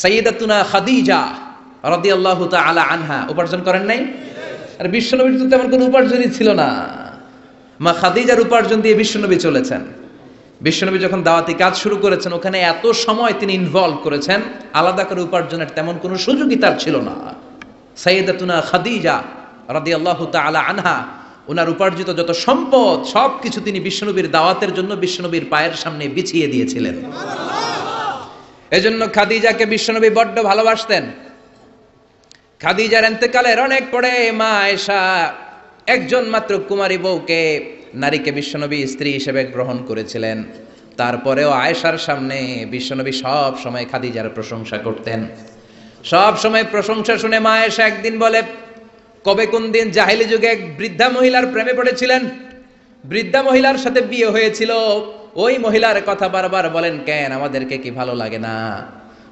সাইয়্যিদাতুনা খাদিজা রাদিয়াল্লাহু তাআলা আনহা উপার্জন করেন নাই? আর বিশ্বনবীর তো তেমন কোনো উপার্জনই ছিল না। মা খাদিজার উপার্জন দিয়ে বিশ্বনবী চলেছেন। বিশ্বনবী যখন দাওয়াতি কাজ শুরু করেছেন, ওখানে এত সময় তিনি ইনভলভ করেছেন, আলাদা করে উপার্জনের তেমন কোনো সুযোগই তার ছিল না। সাইয়্যিদাতুনা খাদিজা রাদিয়াল্লাহু তাআলা আনহা, ওনার উপার্জিত যত সম্পদ সবকিছু তিনি বিশ্বনবীর দাওয়াতের জন্য বিশ্বনবীর পায়ের সামনে বিছিয়ে দিয়েছিলেন। এজন্য খাদিজাকে বিশ্বনবী বড্ড ভালোবাসতেন। খাদিজার ইন্তেকালের অনেক পরে মা আয়েশা একজন মাত্র কুমারী বউকে, নারীকে বিশ্বনবী স্ত্রী হিসেবে গ্রহণ করেছিলেন। তারপরেও আয়েশার সামনে বিশ্বনবী সব সময় খাদিজার প্রশংসা করতেন। সব সময় প্রশংসা শুনে মা আয়েশা একদিন বলে, কবে কোন দিন জাহেলি যুগে এক বৃদ্ধা মহিলার প্রেমে পড়েছিলেন, বৃদ্ধা মহিলার সাথে বিয়ে হয়েছিল, ওই মহিলার কথা বারবার বলেন কেন, আমাদেরকে কি ভালো লাগে না?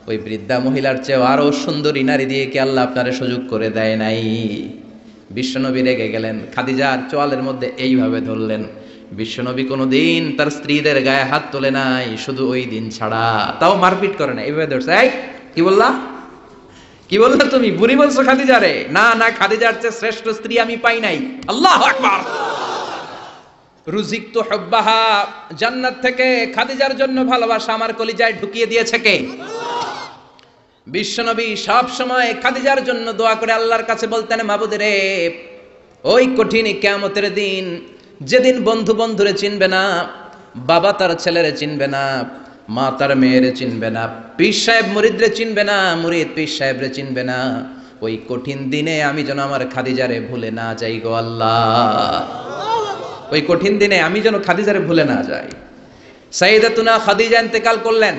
ওই বৃদ্ধা মহিলার চেয়ে আরো সুন্দরী নারী দিয়ে কি আল্লাহ আপনারে সুযোগ করে দেয় নাই? বিশ্বনবী রেগে গেলেন, খাদিজার চোয়ালের মধ্যে এইভাবে ধরলেন। বিশ্বনবী কোনোদিন তার স্ত্রীদের গায়ে হাত তোলে নাই, শুধু ওই দিন ছাড়া। তাও মারপিট করে না, এইভাবে ধরছে। এই কি বললা, কি বললা তুমি? বুড়ি বলছো খাদিজারে? না না, খাদিজার চেয়ে শ্রেষ্ঠ স্ত্রী আমি পাই নাই। আল্লাহু আকবার। রুজিকতু হুব্বাহা, জান্নাত থেকে খাদিজার জন্য ভালোবাসা আমার কলিজায় ঢুকিয়ে দিয়েছে কে? বিশ্বনবী সব সময় খাদিজার জন্য দোয়া করে আল্লাহর কাছে বলতেন, মাবুদ রে, ওই কঠিন কিয়ামতের দিন, যেদিন বন্ধু বন্ধুরে চিনবে না, বাবা তার ছেলেরে চিনবে না, মা তার মেয়েরে চিনবে না, পীর সাহেব মুরিদরে চিনবে না, মুরিদ পীর সাহেবরে চিনবে না, ওই কঠিন দিনে আমি যেন আমার খাদিজারে ভুলে না যাই গো আল্লাহ। ওই কঠিন দিনে আমি যেন খাদিজারে ভুলে না যাই। সাইয়্যিদাতুনা খাদিজা ইন্তেকাল করলেন।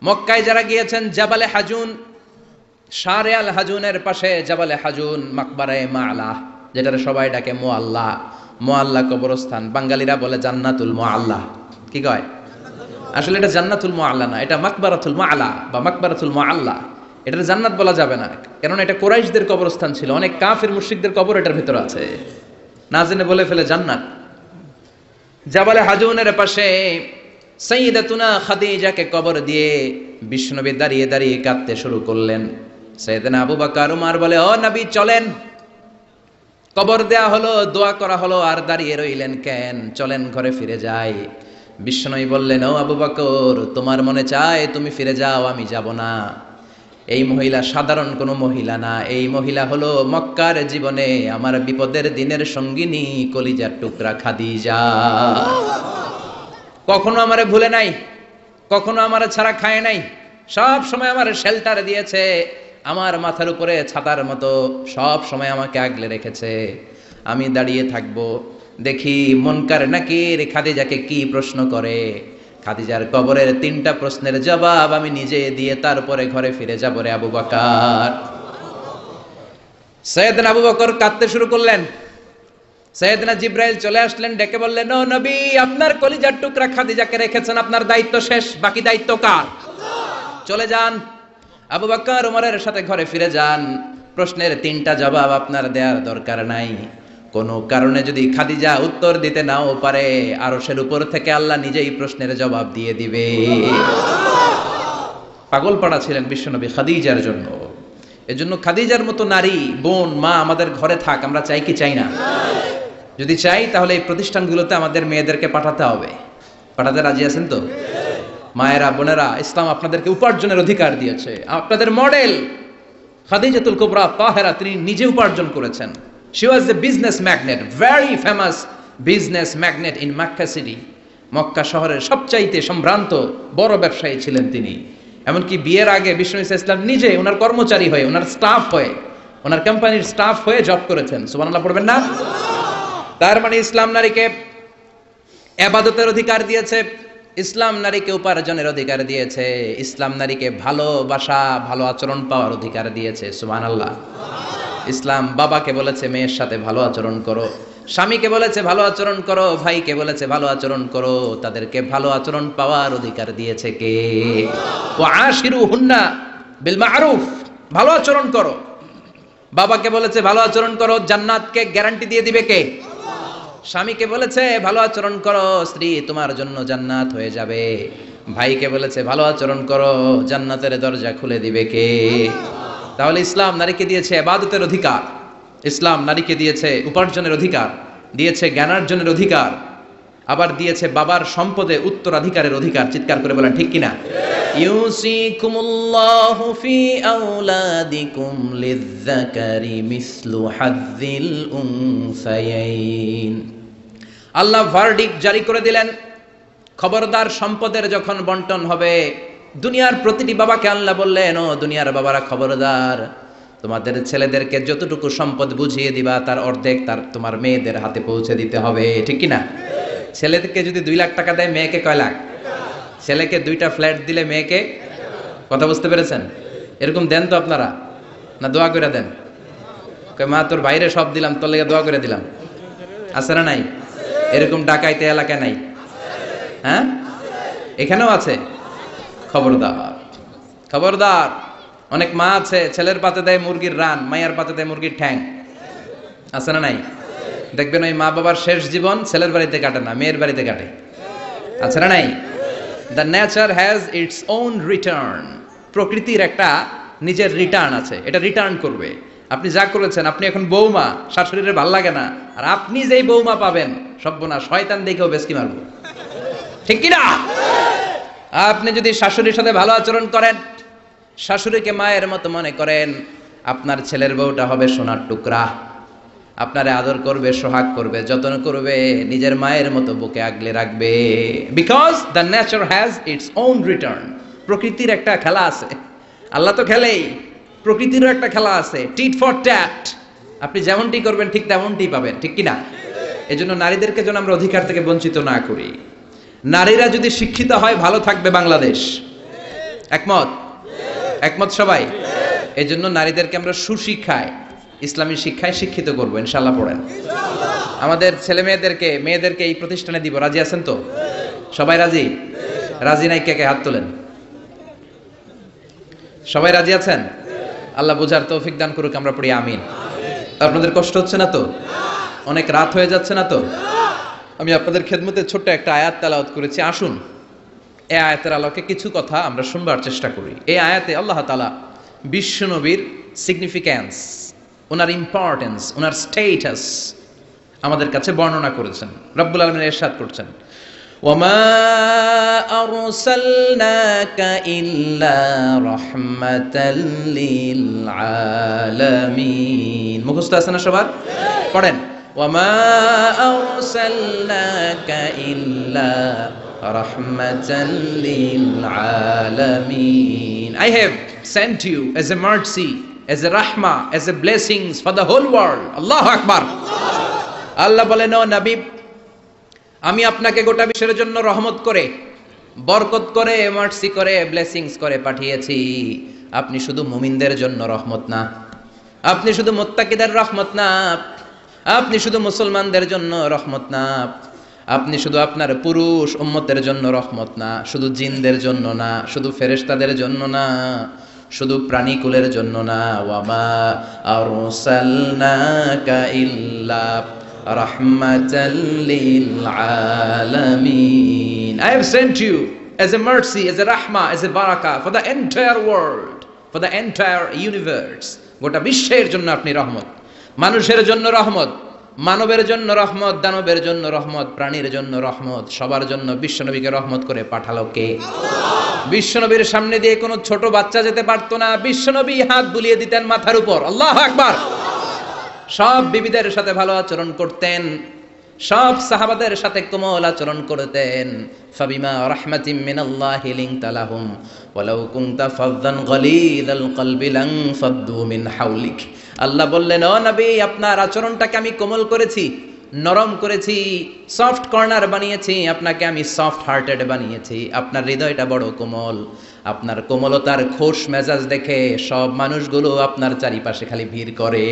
মক্কায় যারা গিয়েছেন, জাবালে হাজুন, শারে আল হাজুনের পাশে জাবালে হাজুন, মাকবারায়ে মাআলা, যেটারে সবাই ডাকে মুআল্লা, মুআল্লা কবরস্থান, বাঙালিরা বলে জান্নাতুল মুআল্লা। কি কয়? আসলে এটা জান্নাতুল মুআল্লা না, এটা মাকবারাতুল মাআলা বা মাকবারাতুল মুআল্লা। এটার জান্নাত বলা যাবে না, কারণ এটা কুরাইশদের কবরস্থান ছিল। অনেক কাফির মুশরিকদের কবর এটার ভিতরে আছে, না জেনে বলে ফেলে জান্নাত। জাবালে হাজুনের পাশে সাইয়্যিদাতুনা খাদিজাকে কবর দিয়ে বিশ্বনবী দাঁড়িয়ে দাঁড়িয়ে কাঁদতে শুরু করলেন। সাইয়েদনা আবু বকর উমর বলে, ও নবী চলেন। কবর দেয়া হলো, দোয়া করা হলো, আর দাঁড়িয়ে রইলেন কেন? চলেন ঘরে ফিরে যাই। বিশ্বনবী বললেন, ও আবু বকর, তোমার মনে চায় তুমি ফিরে যাও, আমি যাব না। এই মহিলা সাধারণ কোনো মহিলা না, এই মহিলা হলো মক্কার জীবনে আমার বিপদের দিনের সঙ্গিনী, কলিজার টুকরা খাদিজা। কখনো আমারে ভুলে নাই, কখনো আমারে ছাড়া খায় নাই, সব সময় আমার শেল্টার দিয়েছে, আমার মাথার উপরে ছাতার মতো সব সময় আমাকে আগলে রেখেছে। আমি দাঁড়িয়ে থাকবো, দেখি মুনকার নাকির খাদিজাকে কি প্রশ্ন করে। খাদিজার কবরের 3টা প্রশ্নের জবাব আমি নিজে দিয়ে তারপরে ঘরে ফিরে যাব রে আবু বকর। সাইয়েদনা আবু বকর কাঁদতে শুরু করলেন। সাইয়েদনা জিবরাইল চলে আসলেন, ডেকে বললেন, ও নবী, আপনার কলিজার টুকরা খাদিজাকে রেখেছেন, আপনার দায়িত্ব শেষ, বাকি দায়িত্ব কার? চলে যান, আবু বকর ওমরের সাথে ঘরে ফিরে যান। প্রশ্নের 3টা জবাব আপনার দেওয়ার দরকার নাই। কোনো কারণে যদি খাদিজা উত্তর দিতে নাও পারে, আরশের উপর থেকে আল্লাহ নিজেই প্রশ্নের জবাব দিয়ে দিবে। পাগল পাড়া ছিলেন বিশ্বনবী খাদিজার জন্য। এজন্য খাদিজার মতো নারী, বোন, মা আমাদের ঘরে থাক, আমরা চাই কি চাই না? যদি চাই তাহলে এই প্রতিষ্ঠানগুলোতে আমাদের মেয়েদেরকে পাঠাতে হবে। পাঠাতে রাজি আছেন তো? মায়েরা, বোনেরা, ইসলাম আপনাদেরকে উপার্জনের অধিকার দিয়েছে। আপনাদের মডেল খাদিজাতুল কুবরা তাহেরা, তিনি নিজে উপার্জন করেছেন। She was a business magnate, very famous business magnate in Makkah city. Mecca শহরের সবচাইতে সম্ভ্রান্ত বড় ব্যবসায়ী ছিলেন তিনি। এমনকি বিয়ের আগে বিশ্বনবী সাল্লাল্লাহু আলাইহি ওয়াসাল্লাম নিজে ওনার কর্মচারী হয়ে, ওনার স্টাফ হয়ে, ওনার কোম্পানির স্টাফ হয়ে জব করেছেন। সুবহানাল্লাহ পড়বেন না? তার মানে ইসলাম নারীকে ইবাদতের অধিকার দিয়েছে, ইসলাম নারীকে উপার্জনের অধিকার দিয়েছে, ইসলাম নারীকে ভালোবাসা, ভালো আচরণ পাওয়ার অধিকার দিয়েছে। সুবহানাল্লাহ। ইসলাম বাবাকে বলেছে মেয়ের সাথে ভালো আচরণ করো, স্বামীকে বলেছে ভালো আচরণ করো, ভাইকে বলেছে ভালো আচরণ করো, তাদেরকে ভালো আচরণ পাওয়ার অধিকার দিয়েছে কে? ওয়া আশিরুহুন্না বিল মা'রুফ, ভালো আচরণ করো। বাবাকে বলেছে ভালো আচরণ করো, জান্নাতকে গ্যারান্টি দিয়ে দিবে কে? স্বামীকে বলেছে ভালো আচরণ করো, স্ত্রী তোমার জন্য জান্নাত হয়ে যাবে। ভাইকে বলেছে ভালো আচরণ করো, জান্নাতের দরজা খুলে দিবে কে? তাহলে ইসলাম নারীকে দিয়েছে ইবাদতের অধিকার, ইসলাম নারীকে দিয়েছে উপার্জনের অধিকার, দিয়েছে জ্ঞানার্জনের অধিকার, আবার দিয়েছে বাবার সম্পদে উত্তরাধিকারের অধিকার। চিৎকার করে বলেন ঠিক কিনা? ইউসিকুমুল্লাহু ফি আওলাদিকুম লিযযাকারি মিসলু হাযযিল উনসায়াইন। আল্লাহ ভার্ডিক্ট জারি করে দিলেন, খবরদার সম্পদের যখন বন্টন হবে, দুনিয়ার প্রতিটি বাবাকে আল্লাহ বললেন, ও দুনিয়ার বাবারা খবরদার, তোমাদের ছেলেদেরকে যতটুকু সম্পদ বুঝিয়ে দিবা তার অর্ধেক তোমার মেয়েদের হাতে পৌঁছে দিতে হবে। ঠিক কিনা? ছেলেকে যদি 2 লাখ টাকা দেয়, মেয়েকে কয় লাখ? ছেলেকে 2টা ফ্ল্যাট দিলে মেয়েকে, কথা বুঝতে পেরেছেন? এরকম দেন তো আপনারা, না দোয়া করে দেন? মা তোর বাইরে সব দিলাম, তোর লেগে দোয়া করে দিলাম, আছে না নাই? এরকম ডাকাইতে এলাকায় নাই? হ্যাঁ, এখানেও আছে। খবরদার, খবরদার। অনেক মা আছে ছেলের পাতে দেয় মুরগির রান, মায়ের পাতে দেয় মুরগির ঠ্যাং, আছে না নাই? দেখবেন ওই মা বাবার শেষ জীবন ছেলের বাড়িতে কাটে না, মেয়ের বাড়িতে কাটে, আছে না নাই? The nature has its own return. প্রকৃতির একটা নিজের রিটার্ন আছে, এটা রিটার্ন করবে। আপনি যা করেছেন, আপনি এখন বৌমা, শাশুড়ির ভাল লাগে না, আর আপনি যেই বৌমা পাবেন, সর্বনাশ, শয়তান দেখেও বেশকি মারবো। ঠিক কিনা? আপনি যদি শাশুড়ির সাথে ভালো আচরণ করেন, শাশুড়িকে মায়ের মতো মনে করেন, আপনার ছেলের বউটা হবে সোনার টুকরা, আপনারে আদর করবে, সোহাগ করবে, যত্ন করবে, নিজের মায়ের মতো বুকে আগলে রাখবে। Because the nature has its own return. প্রকৃতির একটা খেলা আছে, আল্লাহ তো খেলেই, প্রকৃতিরও একটা খেলা আছে, টিট ফর ট্যাট। আপনি যেমনটি করবেন ঠিক তেমনটি পাবেন। ঠিক কিনা? এজন্য নারীদেরকে যেন আমরা অধিকার থেকে বঞ্চিত না করি। নারীরা যদি শিক্ষিত হয়, ভালো থাকবে বাংলাদেশ। একমত? একমত সবাই? এই জন্য নারীদেরকে আমরা সুশিক্ষায়, ইসলামী শিক্ষায় শিক্ষিত করবো ইনশাল্লাহ। পড়েন, আমাদের ছেলে মেয়েদেরকে এই প্রতিষ্ঠানে দিব। রাজি আছেন তো? সবাই রাজি? রাজি নাই কে কে হাত তোলেন। সবাই রাজি আছেন? আল্লাহ বুঝার তৌফিক দান করুক, আমরা পড়ি আমিন। আপনাদের কষ্ট হচ্ছে না তো? অনেক রাত হয়ে যাচ্ছে না তো? আমি আপনাদের খেদমতে ছোট্ট একটা আয়াত তেলাওয়াত করেছি। আসুন এই আয়াতের আলোকে কিছু কথা আমরা শুনবার চেষ্টা করি। এই আয়াতে আল্লাহ তাআলা বিশ্বনবীর সিগনিফিক্যান্স, ওনার ইম্পর্টেন্স, ওনার স্টেটাস আমাদের কাছে বর্ণনা করেছেন। রব্বুল আলামিন ইরশাদ করছেন, ওয়ামা আরসালনাকা ইল্লা রাহমাতাল লিল আলামিন। মুখস্থ আছে না সবার? পড়েন, ওয়ামা আরসালনাকা ইল্লা রাহমাতাল লিল আলামিন। I have sent you as a mercy, as a rahmah, as a blessings for the whole world. Allahu Akbar. আল্লাহ বলেন, ও নবী, আমি আপনাকে গোটা বিশ্বের জন্য রহমত করে, বরকত করে, মার্সি করে, ব্লেসিংস করে পাঠিয়েছি। আপনি শুধু মুমিনদের জন্য রহমত না, আপনি শুধু মুত্তাকিদের রহমত না, আপনি শুধু মুসলমানদের জন্য রহমত না, আপনি শুধু আপনার পুরুষ উম্মতের জন্য রহমত না, শুধু জিনদের জন্য না, শুধু ফেরেশতাদের জন্য না, শুধু প্রাণীকুলের জন্য না। ওয়ামা আরসালনাকা ইল্লা রাহমাতাল লিল আলামিন। I have sent you as a mercy, as a rahmah, as a barakah for the entire world, for the entire universe. গোটা বিশ্বের জন্য আপনি রহমত, মানুষের জন্য রহমত, মানবের জন্য রহমত, দানবের জন্য রহমত, প্রাণীর জন্য রহমত, সবার জন্য বিশ্বনবীকে রহমত করে পাঠালো কে? বিশ্বনবীর সামনে দিয়ে কোনো ছোট বাচ্চা যেতে পারতো না, বিশ্বনবী হাত বুলিয়ে দিতেন মাথার উপর। আল্লাহু আকবার। সব বিবিদের সাথে ভালো আচরণ করতেন, সব সাহাবাদের সাথে কোমল আচরণ করতেন। ফাবিমা রাহমাতিম মিনাল্লাহি লিনতা লাহুম ওয়ালাউ কুনতা ফাযযান গালিযাল কলবি লান ফাদ্দু মিন হাওলিক। আল্লাহ বললেন, ও নবী, আপনার আচরণটাকে আমি কোমল করেছি, নরম করেছি, সফট কর্নার বানিয়েছি, আপনাকে আমি সফট হার্টেড বানিয়েছি। আপনার হৃদয়টা বড় কোমল, আপনার কোমলতার খোশ মেজাজ দেখে সব মানুষগুলো আপনার চারিপাশে খালি ভিড় করে।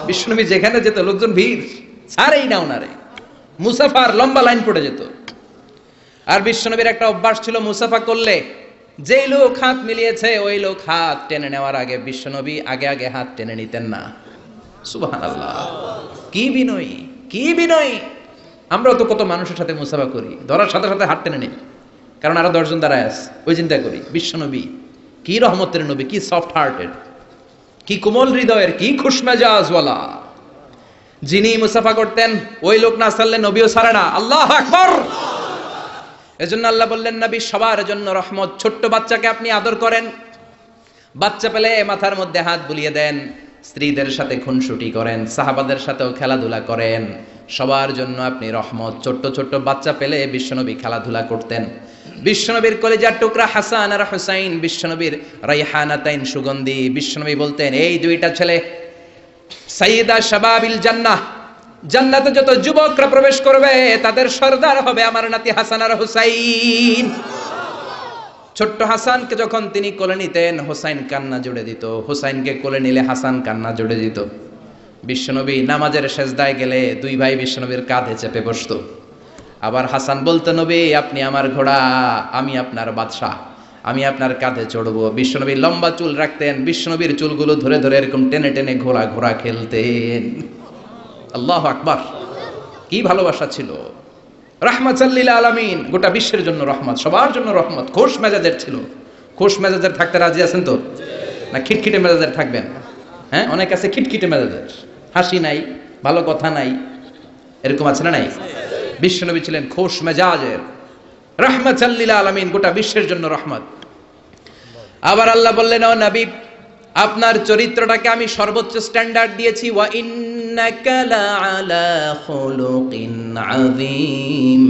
বিশ্বনবী যেখানে যেত লোকজন ভিড়, ছাড়েই না ওনারে, মুসাফার লম্বা লাইন পড়ে যেত। আর বিশ্বনবীর একটা অভ্যাস ছিল, মুসাফা করলে যেই লোক হাত মিলিয়েছে ওই লোক হাত টেনে নেওয়ার আগে বিশ্বনবী আগে আগে হাত টেনে নিতেন না। সুবহানাল্লাহ, কি বিনয়ী, কি বিনয়ী! আমরা তো কত মানুষের সাথে মুসাফা করি, ধরার সাথে সাথে হাত টেনে নিই, কারণ আরো 10 জন দাঁড়ায় আছে। ওই চিন্তা করি বিশ্বনবী কি রহমতের নবী, কি সফট হার্টেড, কি কোমল হৃদয়ের, কি খুশমেজাজওয়ালা। যিনি মুসাফা করতেন ওই লোক না ছাড়লে নবীও ছাড়ে না। আল্লাহু আকবার। এজন্য আল্লাহ বললেন নবী সবার জন্য রহমত। ছোট্ট বাচ্চাকে আপনি আদর করেন, বাচ্চা পেলে মাথার মধ্যে হাত বুলিয়ে দেন, স্ত্রীদের সাথে খুনসুটি করেন, সাহাবাদের সাথেও খেলাধুলা করেন, সবার জন্য আপনি রহমত। ছোট্ট ছোট্ট বাচ্চা পেলে বিশ্বনবী খেলাধুলা করতেন। বিশ্বনবীর কলিজার টুকরা হাসান আর হুসাইন, বিশ্বনবীর রাইহানাতাইন সুগন্ধি। বিশ্বনবী বলতেন এই দুইটা ছেলে সাইয়্যিদা শাবাবিল জান্নাহ, জান্নাতে যত যুবকরা প্রবেশ করবে তাদের সর্দার হবে আমার নাতি হাসান আর হুসাইন। ছোট্ট হাসানকে যখন তিনি কোলে নিতেন হুসাইন কান্না জুড়ে দিত, হুসাইনকে কোলে নিলে হাসান কান্না জুড়ে দিত। বিশ্বনবী নামাজের সেজদায় গেলে দুই ভাই বিশ্বনবীর কাঁধে চেপে বসতো। আবার হাসান বলতো নবী আপনি আমার ঘোড়া, আমি আপনার বাদশাহ, আমি আপনার কাঁধে চড়বো। বিশ্বনবী লম্বা চুল রাখতেন, বিশ্বনবীর চুলগুলো ধরে ধরে এরকম টেনে টেনে ঘোড়া ঘোড়া খেলতেন। আল্লাহু আকবার, কি ভালোবাসা ছিল। রাহমাতাল লিল আলামিন, গোটা বিশ্বের জন্য রহমত, সবার জন্য রহমত। খোশ মেজাজের ছিল। খোশ মেজাজের থাকতে রাজি আছেন তো, না খিটখিটে মেজাজের থাকবেন? হ্যাঁ, অনেক আছে খিটখিটে মেজাজের, হাসি নাই, ভালো কথা নাই, এরকম আছে না নাই? বিশ্বনবী ছিলেন খোশ মেজাজের, রাহমাতাল লিল আলামিন, গোটা বিশ্বের জন্য রহমত। আবার আল্লাহ বললেন ও নবী আপনার চরিত্রটাকে আমি সর্বোচ্চ স্ট্যান্ডার্ড দিয়েছি। ওয়া ইন্নাকা লাআলা খুলুকিন আযীম,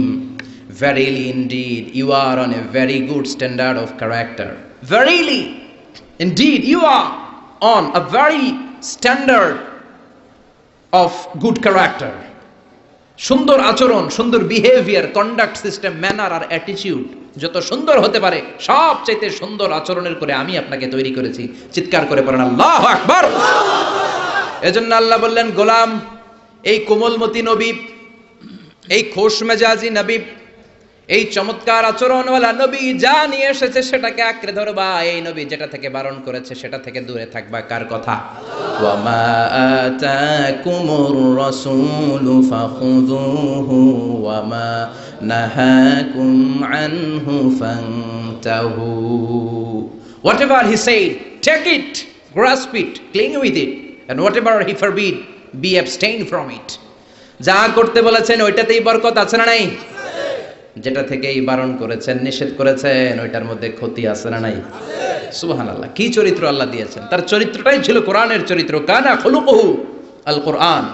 verily indeed you are on a very good standard of character. Verily indeed you are on a very standard of good character. সুন্দর আচরণ, সুন্দর বিহেভিয়ার, কন্ডাক্ট সিস্টেম, ম্যানার আর অ্যাটিটিউড যত সুন্দর হতে পারে সবচাইতে সুন্দর আচরণের করে আমি আপনাকে তৈরি করেছি। চিৎকার করে পড়েন আল্লাহু আকবার। এজন্য আল্লাহ বললেন গোলাম এই কোমলমতি নবী, এই খোশ মেজাজি নবী, এই চমৎকার আচরণওয়ালা নবী যা নিয়ে এসেছে সেটাকে আঁকড়ে ধরবা। এই নবী যেটা থেকে বারণ করেছে সেটা থেকে দূরে থাকবা। কার কথা? ওয়া মা আতাকুমুর রাসূলু ফাখুযুহু ওয়া মা নাহাকুম আনহু ফান্তাহু। Whatever he said, take it, grasp it, cling with it, and whatever he forbid, be abstain from it. যা করতে বলেছেন ওইটাতেই বরকত আছে না নাই? যেটা থেকেই বারণ করেছেন, নিষেধ করেছেন, ওইটার মধ্যে ক্ষতি আছে না নাই? সুবহানাল্লাহ, কি চরিত্র আল্লাহ দিয়েছেন। তার চরিত্রটাই ছিল কোরআনের চরিত্র। কানা খুলুকুহু আল কোরআন।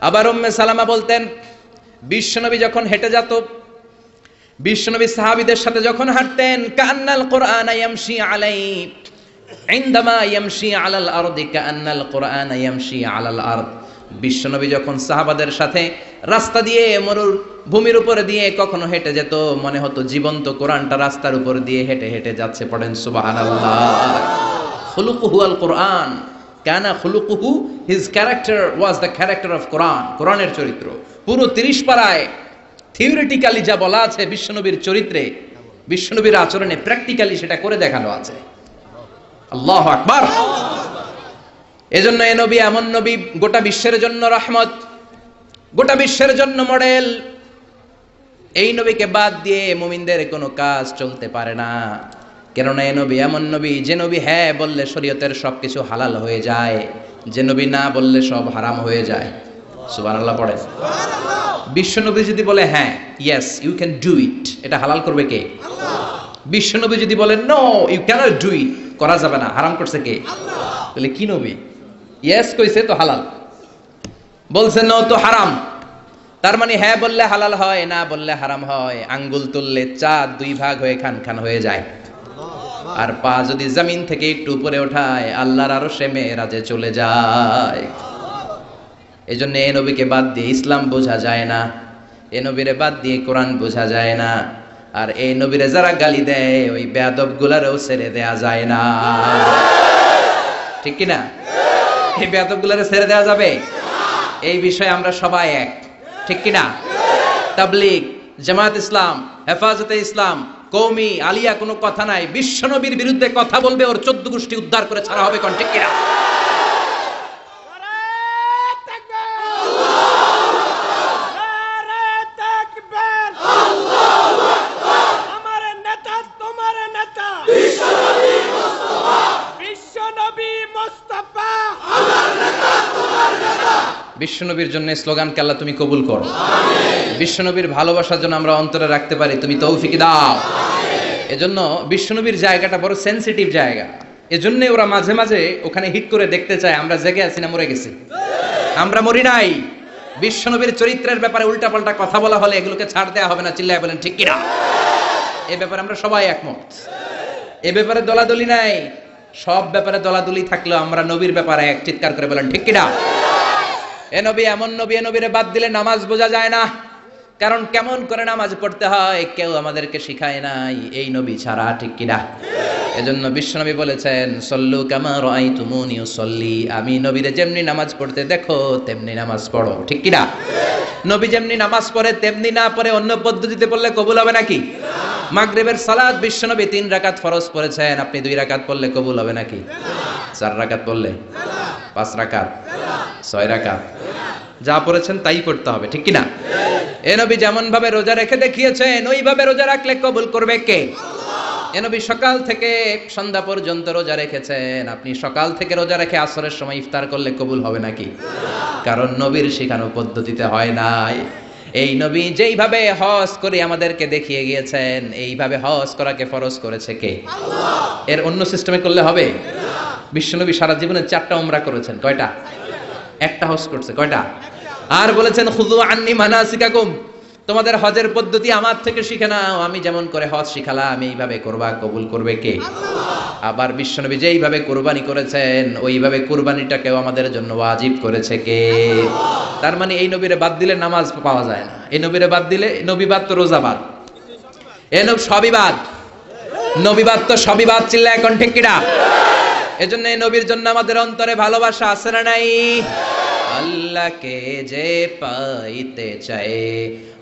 আবার উম্মে সালামা বলতেন বিশ্বনবী যখন হেঁটে যেত, বিশ্বনবী সাহাবীদের সাথে যখন হাঁটতেন, কান্নাল কোরআন ইয়ামশি আলাই, ইনদামা ইয়ামশি আলাল আরদি কান্নাল কোরআন ইয়ামশি আলাল আরদ। বিশ্বনবী যখন সাহাবাদের সাথে রাস্তা দিয়ে মরুর ভূমির উপরে দিয়ে কখনো হেঁটে যেত, মনে হতো জীবন্ত কোরআনটা রাস্তার উপর দিয়ে হেঁটে হেঁটে যাচ্ছে। পড়েন সুবহানাল্লাহ। খুলুকুহু আল কোরআন, কানা খুলুকুহু, his character was the character of Quran. কোরআনের চরিত্র পুরো 30 পারায় থিওরিটিক্যালি যা বলা আছে বিশ্বনবীর চরিত্রে, বিশ্বনবীর আচরণে, প্র্যাকটিক্যালি সেটা করে দেখানো আছে। আল্লাহু আকবার। এজন্য এই নবী এমন নবী, গোটা বিশ্বের জন্য রহমত, গোটা বিশ্বের জন্য মডেল। এই নবীকে বাদ দিয়ে মুমিনদের কোনো কাজ চলতে পারে না। কেননা এই নবী এমন নবী, যে নবী হ্যাঁ বললে শরীয়তের সবকিছু হালাল হয়ে যায়, যে নবী না বললে সব হারাম হয়ে যায়। সুবহানাল্লাহ পড়েন। বিশ্বনবী যদি বলে হ্যাঁ, yes you can do it, এটা হালাল করবে কে? আল্লাহ। বিশ্বনবী যদি বলেন no you can't do it, করা যাবে না, হারাম করছে কে? আল্লাহ। তাহলে কি নবী? ইয়েস কইছে তো হালাল, বলছে নো তো হারাম। তার মানে হ্যাঁ বললে হালাল হয়, না বললে হারাম হয়। আঙ্গুল তুললে চাঁদ 2 ভাগ হয়ে খান খান হয়ে যায়। আর পা যদি জমিন থেকে একটু উপরে ওঠায় আল্লাহর আরশে মেরাজে চলে যায়। এজন্য এই নবীকে বাদ দিয়ে ইসলাম বোঝা যায় না, এই নবীরে বাদ দিয়ে কোরআন বোঝা যায় না। আর এই নবীরে যারা গালি দেয় ওই বেয়াদব গুলারও ছেড়ে দেয়া যায় না। ঠিক কিনা? এই বেয়াদব গুলারে ছেড়ে দেওয়া যাবে? এই বিষয়ে আমরা সবাই এক, ঠিক কিনা? তাবলীগ, জামাত ইসলাম, হেফাজতে ইসলাম, কওমি, আলিয়া কোনো কথা নাই। বিশ্বনবীর বিরুদ্ধে কথা বলবে ওর 14 গোষ্ঠী উদ্ধার করে ছাড়া হবে, কোন ঠিক কিনা? বিশ্বনবীর জন্য স্লোগানকে আল্লাহ তুমি কবুল করো, বিশ্বনবীর ভালোবাসার জন্য আমরা অন্তরে রাখতে পারি, তুমি তৌফিক দাও। এজন্য বিশ্বনবীর জায়গাটা বড় সেনসিটিভ জায়গা, এজন্য ওরা মাঝে মাঝে ওখানে হিট করে দেখতে চায় আমরা জেগে আছি না মরে গেছি। আমরা মরি নাই। বিশ্বনবীর চরিত্রের ব্যাপারে উল্টাপাল্টা কথা বলা হলে এগুলোকে ছাড় দেওয়া হবে না, চিল্লায় বলেন ঠিক কিনা? এ ব্যাপারে আমরা সবাই একমত। এ ব্যাপারে দলাদলি নাই। সব ব্যাপারে দলাদলি থাকলেও আমরা নবীর ব্যাপারে এক চিৎকার করে বলেন ঠিক কিনা? এ নবী এমন নবী, এ নবীরে বাদ দিলে নামাজ বোঝা যায় না। কারণ কেমন করে নামাজ পড়তে হয় কেউ আমাদেরকে শিখায় নাই এই নবী ছাড়া, ঠিক কিনা? এজন্য বিশ্বনবী বলেছেন সল্লু কামা রাআইতুমুনি উসাল্লি, আমি নবীরে যেমনি নামাজ পড়তে দেখো তেমনি নামাজ পড়ো, ঠিক কিনা? নবী যেমনি নামাজ পড়ে তেমনি না পড়ে অন্য পদ্ধতিতে পড়লে কবুল হবে নাকি? মাগরিবের সালাত বিশ্বনবী 3 রাকাত ফরজ পড়েছেন, আপনি 2 রাকাত পড়লে কবুল হবে নাকি? 4 রাকাত পড়লে, 5 রাকাত, 6 রাকাত, যা পড়েছেন তাই করতে হবে, ঠিক কিনা? এ নবী যেমন ভাবে রোজা রেখে দেখিয়েছেন ওইভাবে রোজা রাখলে কবুল করবে কে? এ নবী সকাল থেকে সন্ধ্যা পর্যন্ত রোজা রেখেছেন, আপনি সকাল থেকে রোজা রেখে আসরের সময় ইফতার করলে কবুল হবে নাকি? কারণ নবীর শেখানো পদ্ধতিতে হয় নাই। এই নবী যেইভাবে হজ করে আমাদেরকে দেখিয়ে গিয়েছেন এইভাবে হজ করাকে ফরজ করেছে কে? আল্লাহ। এর অন্য সিস্টেমে করলে হবে? বিশ্বনবী সারা জীবনে 4টা উমরা করেছেন, কয়টা? একটা হজ করছে, কয়টা? আর বলেছেন খুযু আন্নী মানাসিকাকুম, তোমাদের হজের পদ্ধতি আমার থেকে শিখে নাও, আমি যেমন করে হজ শিখালাম এইভাবে করবা, কবুল করবে কে? আল্লাহ। আবার বিশ্বনবী যেইভাবে কুরবানি করেছেন ওইভাবে কুরবানিটাকেও আমাদের জন্য ওয়াজিব করেছে কে? আল্লাহ। তার মানে এই নবীরে বাদ দিলে নামাজ পাওয়া যায় না, এই নবীরে বাদ দিলে, নবী বাদ তো রোজা বাদ, এ নবী সবই বাদ, নবী বাদ তো সবই বাদ, চিল্লা এখন ঠিক কিনা? এজন্য এই নবীর জন্য আমাদের অন্তরে ভালোবাসা আছে না নাই? আল্লাহকে যে পাইতে চায়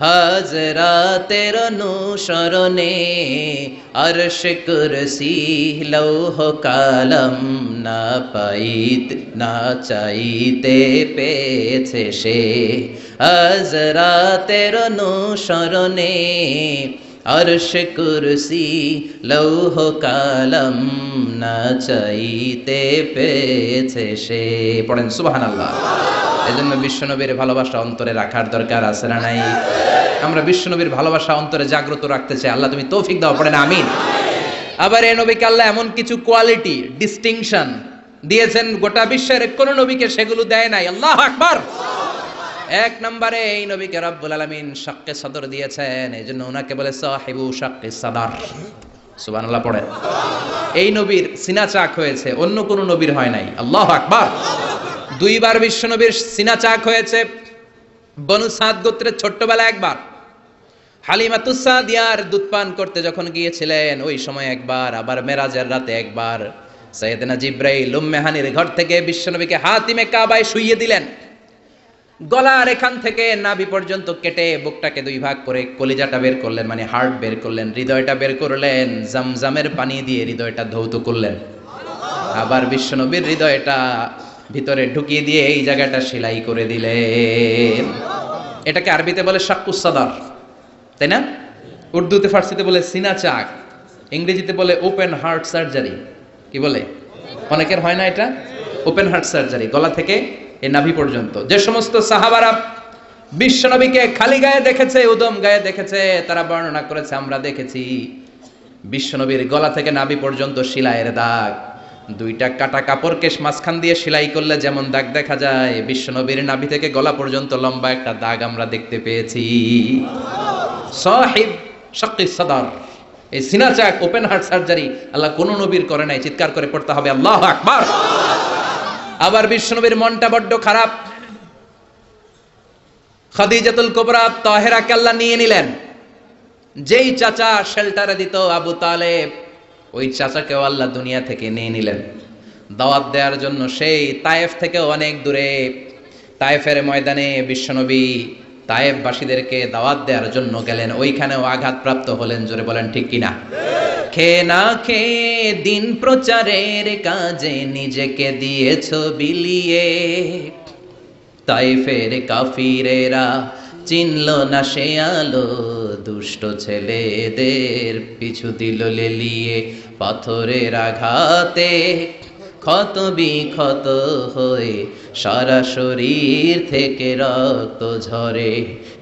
হাজরাতের অনুসরণে, আরশ কুরসি লৌহ কালাম না পাইতে না চাইতে পেয়েছে সে, হাজরাতের অনুসরণে আরশ কুরসি লৌহ কালাম না চাইতে পেয়েছে সে। পড়েন সুবহানাল্লাহ। এজন্য বিশ্বনবীর ভালোবাসা অন্তরে রাখার দরকার আছে না নাই? আমরা বিশ্বনবীর ভালোবাসা অন্তরে জাগ্রত রাখতে চাই, আল্লাহ তুমি তৌফিক দাও, পড়েন আমিন। আবার এই নবীকে আল্লাহ এমন কিছু কোয়ালিটি ডিস্টিংশন দিয়েছেন গোটা বিশ্বের কোন নবীকে সেগুলো দেয় নাই। আল্লাহু আকবার। এক নম্বরে এই নবীকে রব্বুল আলামিন শাক্কে সদর দিয়েছেন, এইজন্য ওনাকে বলে সাহিবু শাক্কে সদর। সুবহানাল্লাহ পড়েন। এই নবীর সিনা চাক হয়েছে, অন্য কোন নবীর হয় নাই। আল্লাহু আকবার। 2 বার বিশ্ব নবীর সিনা চাক হয়েছে। বনু সাদ গোত্রের ছোট্টবেলা একবার, হালিমাতুস সাদিয়ার দুধ পান করতে যখন গিয়েছিলেন ওই সময় একবার, আবার মেরাজের রাতে একবার সাইয়েদনা জিবরাইল উম্মে হানির ঘর থেকে বিশ্বনবীকে হাতিমে কাবায় শুইয়ে দিলেন। গলার এখান থেকে নাভি পর্যন্ত কেটে বুকটাকে 2 ভাগ করে কলিজাটা বের করলেন, মানে হার্ট বের করলেন, হৃদয়টা বের করলেন, জামজামের পানি দিয়ে হৃদয়টা ধৌত করলেন। আবার বিশ্বনবীর হৃদয়টা ভিতরে ঢুকিয়ে দিয়ে এই জায়গাটা সেলাই করে দিলেন। এটাকে আরবিতে বলে শাক্কুস সাদর, তাই না? উর্দুতে ফার্সিতে বলে সিনা চাক, ইংরেজিতে বলে ওপেন হার্ট সার্জারি। কি বলে? অনেকের হয় না এটা, ওপেন হার্ট সার্জারি, গলা থেকে এই নাভি পর্যন্ত। যে সমস্ত সাহাবারা বিশ্বনবীকে খালি গায়ে দেখেছে, উদম গায়ে দেখেছে, তারা বর্ণনা করেছে আমরা দেখেছি বিশ্বনবীর গলা থেকে নাভি পর্যন্ত সেলাইয়ের দাগ। 2টা কাটা কাপড়কে মাঝখান দিয়ে সেলাই করলে যেমন দাগ দেখা যায়, বিশ্বনবীর নাভি থেকে গলা পর্যন্ত লম্বা একটা দাগ আমরা দেখতে পেয়েছি। সাহিব শাক্কিস সদর, এই সিনা চাক ওপেন হার্ট সার্জারি আল্লাহ কোন নবীর করে নাই। চিৎকার করে পড়তে হবে আল্লাহু আকবার। আবার বিশ্বনবীর মনটা বড্ড খারাপ। খাদিজাতুল কুবরা তাহেরাকে আল্লাহ নিয়ে নিলেন। যেই চাচা শেল্টারে দিত আবু তালেব, ওই চাচাকেও আল্লাহ দুনিয়া থেকে নিয়ে নিলেন দাওয়াত দেওয়ার জন্য। সেই তায়েফ থেকে অনেক দূরে তায়েফের ময়দানে বিশ্বনবী তায়েফবাসীদেরকে দাওয়াত দেওয়ার জন্য গেলেন, ওইখানেও আঘাতপ্রাপ্ত হলেন। জোরে বলেন ঠিক কিনা? খেয়ে না খেয়ে দিন প্রচারের কাজে নিজেকে দিয়েছ বিলিয়ে, তাইফের কাফিরেরা চিনল না সে আলো, দুষ্ট ছেলেদের পিছু দিল লেলিয়ে। পাথরের আঘাতে ক্ষত বিক্ষত হয়ে সারা শরীর থেকে রক্ত ঝরে।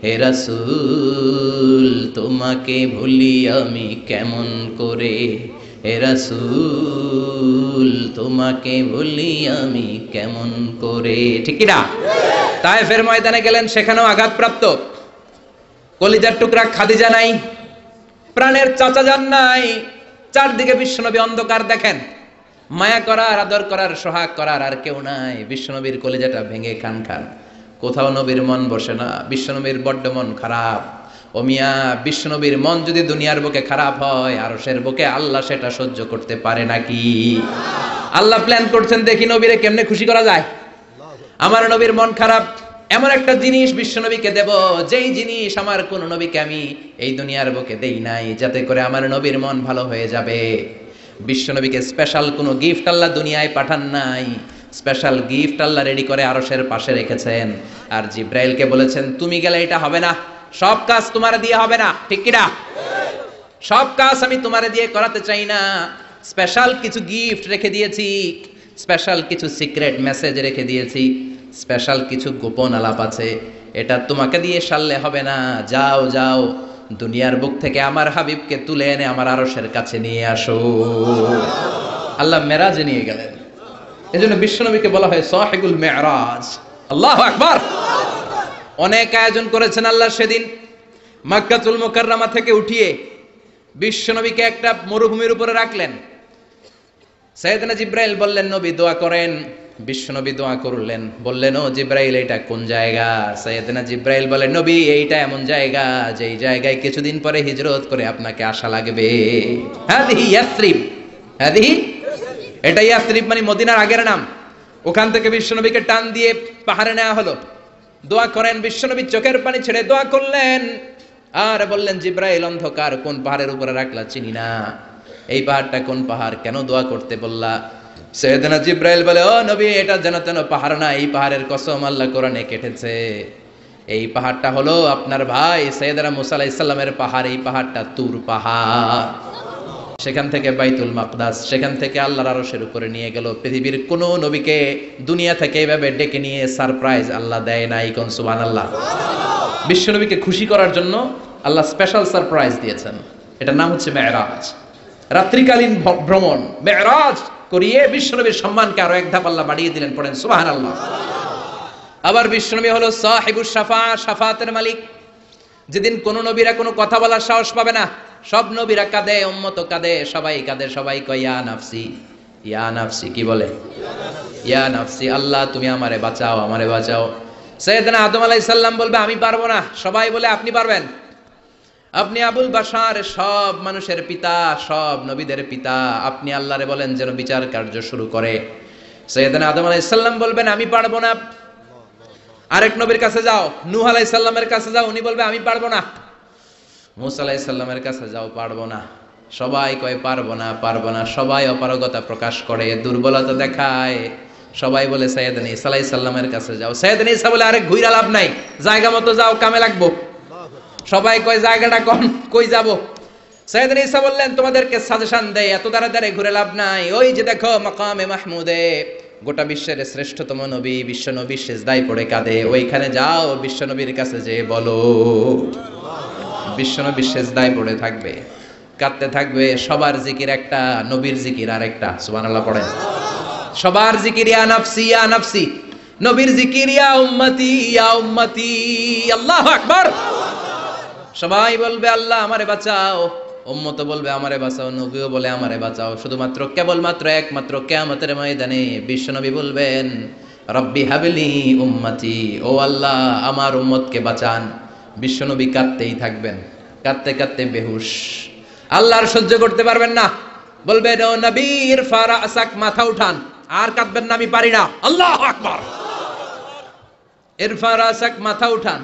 হে রাসূল তোমাকে ভুলি আমি কেমন করে, হে রাসূল তোমাকে ভুলি আমি কেমন করে। ঠিক কি না? তায়েফের ময়দানে গেলেন, সেখানেও আঘাতপ্রাপ্ত। কলিজার টুকরা খাদিজা নাই, প্রাণের চাচা যান নাই, চারদিকে বিশ্বনবী অন্ধকার দেখেন। মায়া করার, আদর করার, সোহাগ করার আর কেউ নাই। বিশ্বনবীর কলিজাটা ভেঙে খান খান। কোথাও নবীর মন বসে না, বিশ্বনবীর বড্ড মন খারাপ। ও মিয়া, বিশ্বনবীর মন যদি দুনিয়ার বুকে খারাপ হয়, আরশের বুকে আল্লাহ সেটা সহ্য করতে পারে নাকি? আল্লাহ প্ল্যান করছেন, দেখি নবীরে কেমনে খুশি করা যায়। আমার নবীর মন খারাপ, এমন একটা জিনিস বিশ্বনবীকে দেব, যেই জিনিস আমার কোন নবীকে আমি এই দুনিয়ার বুকে দেই নাই, যাতে করে আমার নবীর মন ভালো হয়ে যাবে। বিশ্বনবীকে স্পেশাল কোনো গিফট আল্লাহ দুনিয়ায় পাঠান নাই, স্পেশাল গিফট আল্লাহ রেডি করে আরশের পাশে রেখেছেন। আর জিব্রাইলকে বলেছেন, তুমি গেলে এটা হবে না, সব কাজ তোমার দিয়ে হবে না। ঠিক কি না? সব কাজ আমি তোমারে দিয়ে করাতে চাই না। স্পেশাল কিছু গিফট রেখে দিয়েছি, স্পেশাল কিছু সিক্রেট মেসেজ রেখে দিয়েছি, স্পেশাল কিছু গোপন আলাপ আছে, এটা তোমাকে দিয়ে সারলে হবে না। যাও যাও, দুনিয়ার বুক থেকে আমার হাবিবকে তুলে এনে আমার আরশের কাছে নিয়ে আসো। আল্লাহ মেরাজে নিয়ে গেলেন। এজন্য বিশ্বনবীকে বলা হয় সাহিবুল মেরাজ। আল্লাহু আকবার। অনেক আয়োজন করেছেন আল্লাহ সেদিন। মক্কাতুল মুকাররমা থেকে উঠিয়ে বিশ্বনবীকে একটা মরুভূমির উপরে রাখলেন। সাইয়েদনা জিব্রাইল বললেন, নবী দোয়া করেন। বিশ্বনবী দোয়া করলেন, বললেন, ও জিব্রাইল এটা কোন জায়গা? সাইয়েদনা জিব্রাইল বলেন, নবী এইটা এমন জায়গা, যেই জায়গায় কিছুদিন পরে হিজরত করে আপনাকে আসা লাগবে। হাদিহি ইয়াসরিব, হাদিহি, এটা ইয়াসরিব মানে মদিনার আগের নাম। ওখান থেকে বিশ্বনবীকে টান দিয়ে পাহাড়ে নেওয়া হলো। দোয়া করেন। বিশ্বনবী চোখের পানি ছেড়ে দোয়া করলেন আর বললেন, জিব্রাইল অন্ধকার কোন পাহাড়ের উপরে রাখলা চিনি না, এই পাহাড়টা কোন পাহাড়, কেন দোয়া করতে বললা? সাইয়েদনা জিব্রাইল বলে, ও নবী এটা যেন তেন পাহাড় না, এই পাহাড়ের কসম আল্লাহ কোরআনে কেটেছে। এই পাহাড়টা হলো আপনার ভাই সাইয়েদনা মুসা আলাইহিস সালামের পাহাড়। এই পাহাড়টা তুর পাহাড়। সেখান থেকে বাইতুল মাকদাস, সেখান থেকে আল্লাহর আরশের উপরে নিয়ে গেল। পৃথিবীর কোন নবীকে দুনিয়া থেকে এইভাবে ডেকে নিয়ে সারপ্রাইজ আল্লাহ দেয় নাই। কোন সুবহানাল্লাহ। বিশ্ব নবীকে খুশি করার জন্য আল্লাহ স্পেশাল সারপ্রাইজ দিয়েছেন। এটার নাম হচ্ছে মেরাজ, রাত্রিকালীন ভ্রমণ। মেরাজ করিয়ে বিশ্বনবীর সম্মানকে আরো এক ধাপ আল্লাহ বাড়িয়ে দিলেন। পড়েন সুবহানাল্লাহ। আবার বিশ্বনবী হলো সাহিবুশ শাফা, শাফাতের মালিক। যেদিন কোন নবীরা কোনো কথা বলার সাহস পাবে না, সব নবীরা কাঁদে, উম্মত কাঁদে, সবাই কাঁদে, সবাই কয় ইয়া নাফসি, ইয়া নাফসি। কি বলে? ইয়া নাফসি, আল্লাহ তুমি আমারে বাঁচাও, আমারে বাঁচাও। সাইয়েদনা আদম আলাইহিস সালাম বলবে আমি পারবো না, সবাই বলে আপনি পারবেন। আপনি আবুল বাশার, সব মানুষের পিতা, সব নবীদের পিতা, আপনি আল্লাহরে বলেন যেন বিচার কার্য শুরু করে। সাইয়েদনা আদম আলাইহিস সালাম বলবেন আমি পারবো না। আরেক নবীর কাছে যাও, নূহ আলাইহিস সালামের কাছে যাও, উনি বলবে আমি পারবো না। মুসা আলাইহিস সালামের কাছে যাও, পারবো না। সবাই কয় পারবো না, পারবো না। সবাই অপারগতা প্রকাশ করে, দুর্বলতা দেখায়। সবাই বলে সাইয়েদনা ঈসা আলাইহিস সালামের কাছে যাও। সাইয়েদনা ঈসা বলে আরে ঘুইরা লাভ নাই, জায়গা মতো যাও, কামে লাগবো। সবাই কয় জায়গাটা কই যাব? সাইয়েদনা ঈসা বললেন তোমাদেরকে সাজেশন দেই, এত তাড়াতাড়ি ঘুরে লাভ নাই। ওই যে দেখো মাকামে মাহমুদে, গোটা বিশ্বের শ্রেষ্ঠতম নবী, বিশ্ব নবী সিজদায় পড়ে কাঁদে, ওইখানে যাও, বিশ্ব নবীর কাছে যে বলো। বিশ্ব নবী সিজদায় পড়ে থাকবে, কাঁদতে থাকবে। সবার জিকির একটা, নবীর জিকির আরেকটা। সুবহানাল্লাহ পড়েন। সবার জিকির ইয়া নাফসি, ইয়া নাফসি। নবীর জিকির ইয়া উম্মতি, ইয়া উম্মতি। আল্লাহু আকবার। সবাই বলবে আল্লাহ আমারে বাঁচাও, উম্মত বলবে আমারে বাঁচাও, নবীও বলে আমারে বাঁচাও। শুধুমাত্র কেবলমাত্র একমাত্র কিয়ামতের ময়দানে বিশ্বনবী বলবেন রব্বি হাবলি উম্মতি, ও আল্লাহ আমার উম্মতকে বাঁচান। বিশ্বনবী কাঁদতেই থাকবেন, কাঁদতে কাঁদতে বেহুশ। আল্লাহ আর সহ্য করতে পারবেন না, বলবেন ও নবী ইরফা রাসাক, মাথা উঠান। আর কাঁদবেন না, আমি পারি না। আল্লাহু আকবার। ইরফা রাসাক, মাথা উঠান।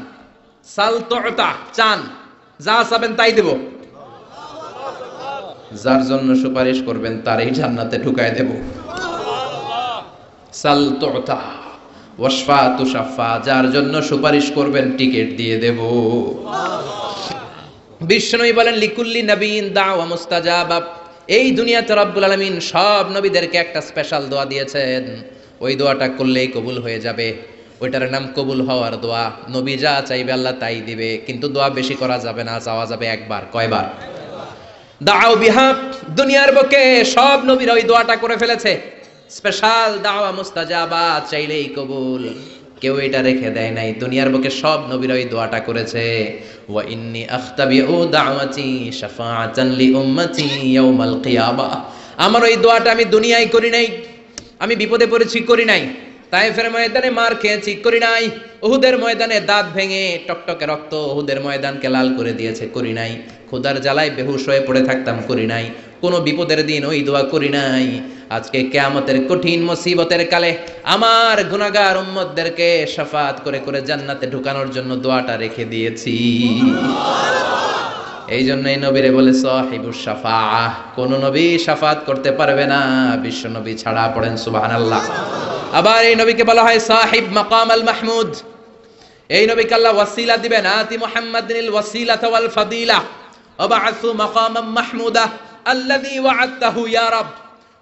সাল তুতা, চান, যা চাবেন তাই দেব। যার জন্য সুপারিশ করবেন তারই জান্নাতে ঢুকায় দেব। সাল তুতা ওয়াশফা তুশাফা, যার জন্য সুপারিশ করবেন টিকেট দিয়ে দেব। বিশ্বনবী বলেন লিকুল্লি নবিয়িন দাওয়া মুস্তাজাবা, এই দুনিয়াতে রব্বুল আলামিন সব নবীদেরকে একটা স্পেশাল দোয়া দিয়েছেন, ওই দোয়াটা করলেই কবুল হয়ে যাবে। ওইটার নাম কবুল হওয়ার দোয়া। নবী যা চাইবে আল্লাহ তাই দিবে, কিন্তু দোয়া বেশি করা যাবে না, চাওয়া যাবে একবার। কয়বার? দাও বিহা। দুনিয়ার বুকে সব নবীরা ওই দোয়াটা করে ফেলেছে, স্পেশাল দাওয়া মুস্তাজাবা, চাইলেই কবুল। কেউ এটা রেখে দেয় নাই, দুনিয়ার বুকে সব নবীরা ওই দোয়াটা করেছে। ওয়া ইন্নী আখতাবিউ দাওয়াতি শাফাআতান লি উম্মতি ইয়াউমাল কিয়ামাহ। আমার ওই দোয়াটা আমি দুনিয়ায় করি নাই, আমি বিপদে পড়েছি করি নাই, তায়েফের ময়দানে মার খেয়েছি করি নাই, উহুদের ময়দানে দাঁত ভেঙে টকটকে রক্ত উহুদের ময়দানকে লাল করে দিয়েছে করি নাই, ক্ষুধার জ্বালায় বেহুশ হয়ে পড়ে থাকতাম করি নাই, কোনো বিপদের দিন ওই দোয়া করি নাই। আজকে কিয়ামতের কঠিন মুসিবতের কালে আমার গুনাহগার উম্মতদেরকে শাফাত করে করে জান্নাতে ঢুকানোর জন্য দোয়াটা রেখে দিয়েছি। এই জন্যই নবীরে বলে সাহিবুস শাফাআহ, কোন নবী শাফাত করতে পারবে না বিশ্ব নবী ছাড়া। পড়েন সুবহানাল্লাহ। আবার এই নবীকে বলা হয় সাহিব মাকাম আল মাহমুদ। এই নবীকে আল্লাহ ওয়াসিলা দিবেন, আতি মুহাম্মাদিনিল ওয়াসিলাতা ওয়াল ফাদিলা ওয়াবআসু মাকামাম মাহমুদা আল্লাযী ওয়া'আদতাহু ইয়া রাব।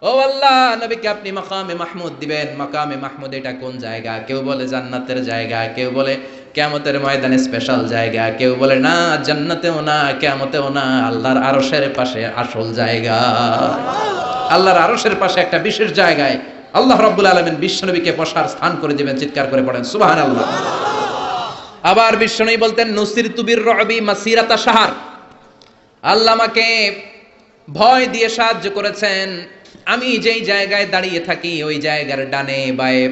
ও আল্লাহ, নবীকে আপনি মাকামে মাহমুদ দিবেন। মাকামে মাহমুদ এটা কোন জায়গা? কেউ বলে জান্নাতের জায়গা, কেউ বলে কিয়ামতের ময়দানে স্পেশাল জায়গা, কেউ বলে না জান্নাতেও না কিয়ামতেও না, আল্লাহর আরশের পাশে আসল জায়গা। আল্লাহর আরশের পাশে একটা বিশেষ জায়গায় আল্লাহ রাব্বুল আলামিন বিশ্বনবীকে বসার স্থান করে দিবেন। চিৎকার করে পড়েন সুবহানাল্লাহ। আবার বিশ্বনবী বলতেন নুসিরতু বির-রু'বি মাসিরাতা শাহর। আল্লাহ আমাকে ভয় দিয়ে সাহায্য করেছেন। আমি যেই জায়গায় দাঁড়িয়ে থাকি ওই জায়গার ডানে বায়ে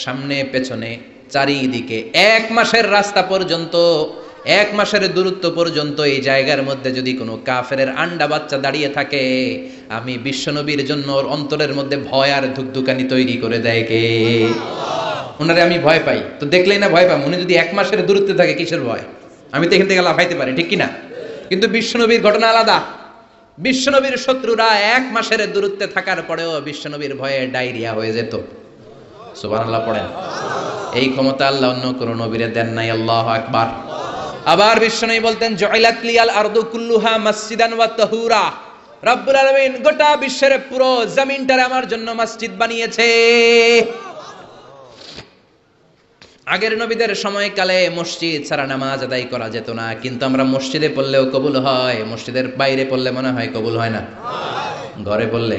সামনে পেছনে চারিদিকে 1 মাসের রাস্তা পর্যন্ত, 1 মাসের দূরত্ব পর্যন্ত এই জায়গার মধ্যে যদি কোনো কাফেরের আন্ডা বাচ্চা দাঁড়িয়ে থাকে, আমি বিশ্বনবীর জন্য ওর অন্তরের মধ্যে ভয় আর ধুকধুকানি তৈরি করে দেয় কে? ওনারে আমি ভয় পাই, তো দেখলেই না ভয় পাই। উনি যদি 1 মাসের দূরত্বে থাকে কিসের ভয়? আমি তো এখান থেকে লাফাইতে পারি, ঠিক কিনা? কিন্তু বিশ্বনবীর ঘটনা আলাদা। বিশ্বনবীর শত্রুরা 1 মাসের দূরত্বে থাকার পরেও বিশ্বনবীর ভয়ে ডায়রিয়া হয়ে যেত। সুবহানাল্লাহ পড়েন। এই ক্ষমতা আল্লাহ অন্য কোন নবীরে দেন নাই। আল্লাহু আকবার। আবার বিশ্বনবী বলতেন জুইলাত লিয়াল আরদু কুল্লুহা মসজিদান ওয়া তাহুরা। রব্বুল আলামিন গোটা বিশ্বের পুরো জমিনটারে আমার জন্য মসজিদ বানিয়েছে। আগের নবীদের সময়কালে মসজিদ ছাড়া নামাজ আদায় করা যেত না, কিন্তু আমরা মসজিদে পড়লেও কবুল হয়, মসজিদের বাইরে পড়লে মনে হয় কবুল হয় না? ঘরে পড়লে?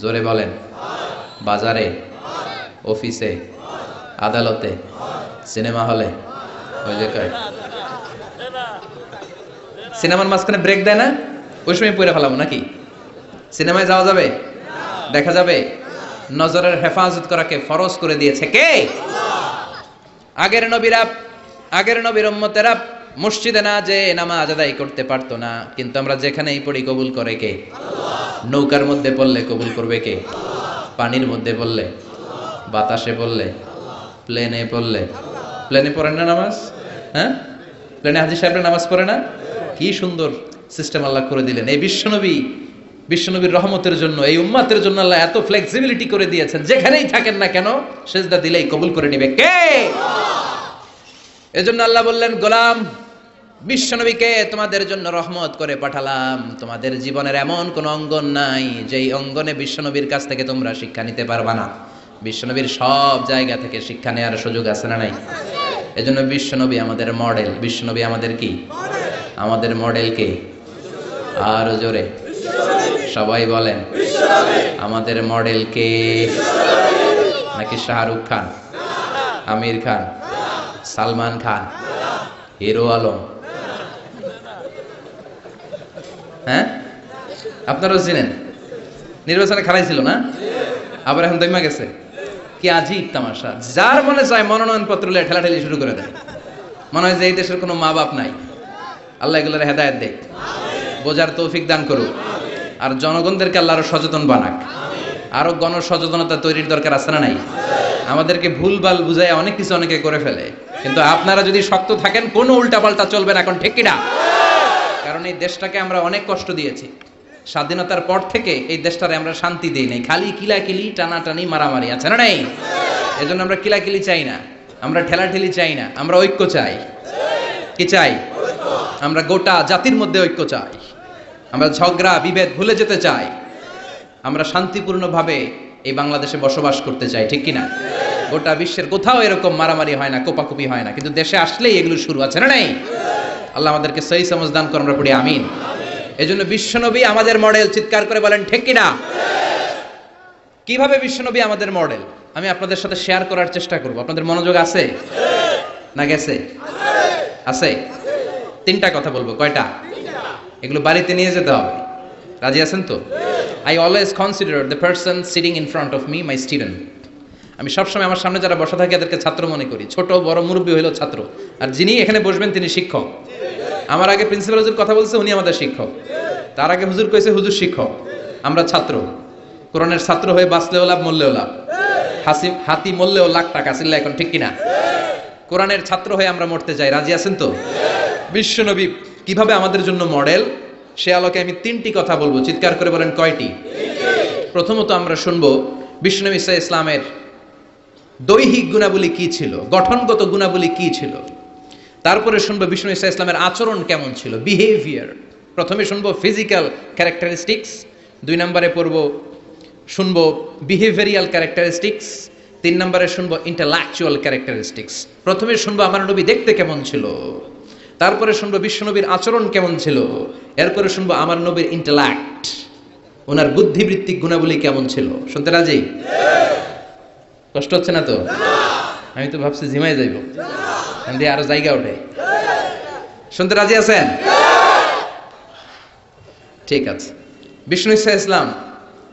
জোরে বলেন। বাজারে, অফিসে, আদালতে, সিনেমা হলে, ওই যে সিনেমার মাঝখানে ব্রেক দেয় না, ওই সময় পড়ে ফেলাবো নাকি? সিনেমায় যাওয়া যাবে? দেখা যাবে? নজরের হেফাজত করাকে ফরজ করে দিয়েছে কে? আগের নবীরা, আগের নবীর উম্মতেরা মসজিদে না যে নামাজ আদায় করতে পারতো না, কিন্তু আমরা যেখানেই পড়ি কবুল করে কে? নৌকার মধ্যে পড়লে কবুল করবে কে? পানির মধ্যে পড়লে, বাতাসে পড়লে, প্লেনে পড়লে। প্লেনে পড়েন না নামাজ? হ্যাঁ, প্লেনে হাজী সাহেবরা নামাজ পড়ে না? কি সুন্দর সিস্টেম আল্লাহ করে দিলেন। এই বিশ্বনবীর রহমতের জন্য, এই উম্মতের জন্য আল্লাহ এত ফ্লেক্সিবিলিটি করে দিয়েছেন, যেখানেই থাকেন না কেন সেজদা দিলেই কবুল করে নিবে কে? এজন্য আল্লাহ বললেন গোলাম, বিশ্বনবীকে তোমাদের জন্য রহমত করে পাঠালাম। তোমাদের জীবনের এমন কোন অঙ্গন নাই যেই অঙ্গনে বিশ্বনবীর কাছ থেকে তোমরা শিক্ষা নিতে পারবা না। বিশ্বনবীর সব জায়গা থেকে শিক্ষা নেওয়ার সুযোগ আছে না নাই? এজন্য বিশ্বনবী আমাদের মডেল। বিশ্বনবী আমাদের কি? আমাদের মডেল কে? আরো জোরে সবাই বলেন, আমাদের মডেল কে? নাকি শাহরুখ খান, আমির খান, সালমান খান, হিরো আলম? হ্যাঁ, আপনারাও চিনেন। নির্বাচনে খেলাই ছিল না, আবার এখন দইমা গেছে। কি আজীব তামাশা! যার মনে চায় মনোনয়ন পত্র নিয়ে ঠেলাঠেলি শুরু করে দেয়। মনে হয় যে এই দেশের কোনো মা বাপ নাই। আল্লাহ এগুলোর হেদায়েত দেয়, বোঝার তৌফিক দান করুক, আর জনগণদেরকে আল্লাহ আরো সচেতন বানাক। আরো গণসচেতনতা তৈরির দরকার আছে না নাই? আমাদেরকে ভুলভাল বুঝায় অনেক কিছু অনেকে করে ফেলে, কিন্তু আপনারা যদি শক্ত থাকেন কোনো উল্টাপাল্টা চলবে না। এখন ঠিক কিনা? কারণ এই দেশটাকে আমরা অনেক কষ্ট দিয়েছি। স্বাধীনতার পর থেকে এই দেশটারে আমরা শান্তি দেই নাই, খালি কিলাকিলি, টানাটানি, মারামারি, আছে না নাই? এজন্য আমরা কিলাকিলি চাই না, আমরা ঠেলাঠেলি চাই না, আমরা ঐক্য চাই। কি চাই? আমরা গোটা জাতির মধ্যে ঐক্য চাই। আমরা ঝগড়া বিভেদ ভুলে যেতে চাই, আমরা শান্তিপূর্ণভাবে এই বাংলাদেশে বসবাস করতে চাই, ঠিক কিনা? গোটা বিশ্বের কোথাও এরকম মারামারি হয় না, কোপাকুপি হয় না, কিন্তু দেশে আসলেই এগুলো শুরু আছে না নাই? আল্লাহ আমাদেরকে সহি সমঝ দান করুন, আমরা পড়ি আমিন। এজন্য বিশ্বনবী আমাদের মডেল, চিৎকার করে বলেন ঠিক কিনা? কিভাবে বিশ্বনবী আমাদের মডেল আমি আপনাদের সাথে শেয়ার করার চেষ্টা করব। আপনাদের মনোযোগ আছে না গেছে? আছে। তিনটা কথা বলবো। কয়টা? এগুলো বাড়িতে নিয়ে যেতে হবে। রাজি আছেন তো? I always consider the person sitting in front of me my student. আমি সবসময় আমার সামনে যারা বসা থাকে এদেরকে ছাত্র মনে করি। ছোট বড় মুরব্বী হইলো ছাত্র, আর যিনি এখানে বসবেন তিনি শিক্ষক। আমার আগে প্রিন্সিপাল হুজুর কথা বলছে, উনি আমাদের শিক্ষক। তার আগে হুজুর কইছে, হুজুর শিক্ষক। আমরা ছাত্র। কোরআনের ছাত্র হয়ে বাঁচলেও লাভ, মরলেও লাভ। হাতি মরলেও লাখ টাকা চিল্লা এখন, ঠিক কিনা? কোরআনের ছাত্র হয়ে আমরা মরতে চাই। রাজি আছেন তো? বিশ্বনবী কিভাবে আমাদের জন্য মডেল, সে আলোকে আমি তিনটি কথা বলবো। চিৎকার করে বলেন কয়টি? প্রথমত আমরা শুনবো বিশ্বনবী ইসলামের দৈহিক গুণাবলী কি ছিল, গঠনগত গুণাবলী কি ছিল। তারপরে শুনবো বিষ্ণু ইসা ইসলামের আচরণ কেমন ছিল, বিহেভিয়ার। প্রথমে শুনবো ফিজিক্যাল ক্যারেক্টারিস্টিক্স, 2 নম্বরে শুনবো বিহেভিয়ারিয়াল ক্যারেক্টারিস্টিক্স, 3 নম্বরে শুনবো ইন্টেলেকচুয়াল ক্যারেক্টারিস্টিক্স। প্রথমে শুনবো আমার নবী দেখতে কেমন ছিল, তারপরে শুনবো বিশ্বনবীর আচরণ কেমন ছিল, এরপরে শুনবো আমার নবীর ইন্টেলেক্ট, ওনার বুদ্ধিবৃত্তিক গুণাবলী কেমন ছিল। শুনতে রাজি? কষ্ট হচ্ছে না তো? আমি তো ভাবছি ঝিমাই যাইব, দিয়ে আরো জায়গা ওঠে। শুনতে রাজি আছেন? ঠিক আছে। বিষ্ণু ইসা ইসলাম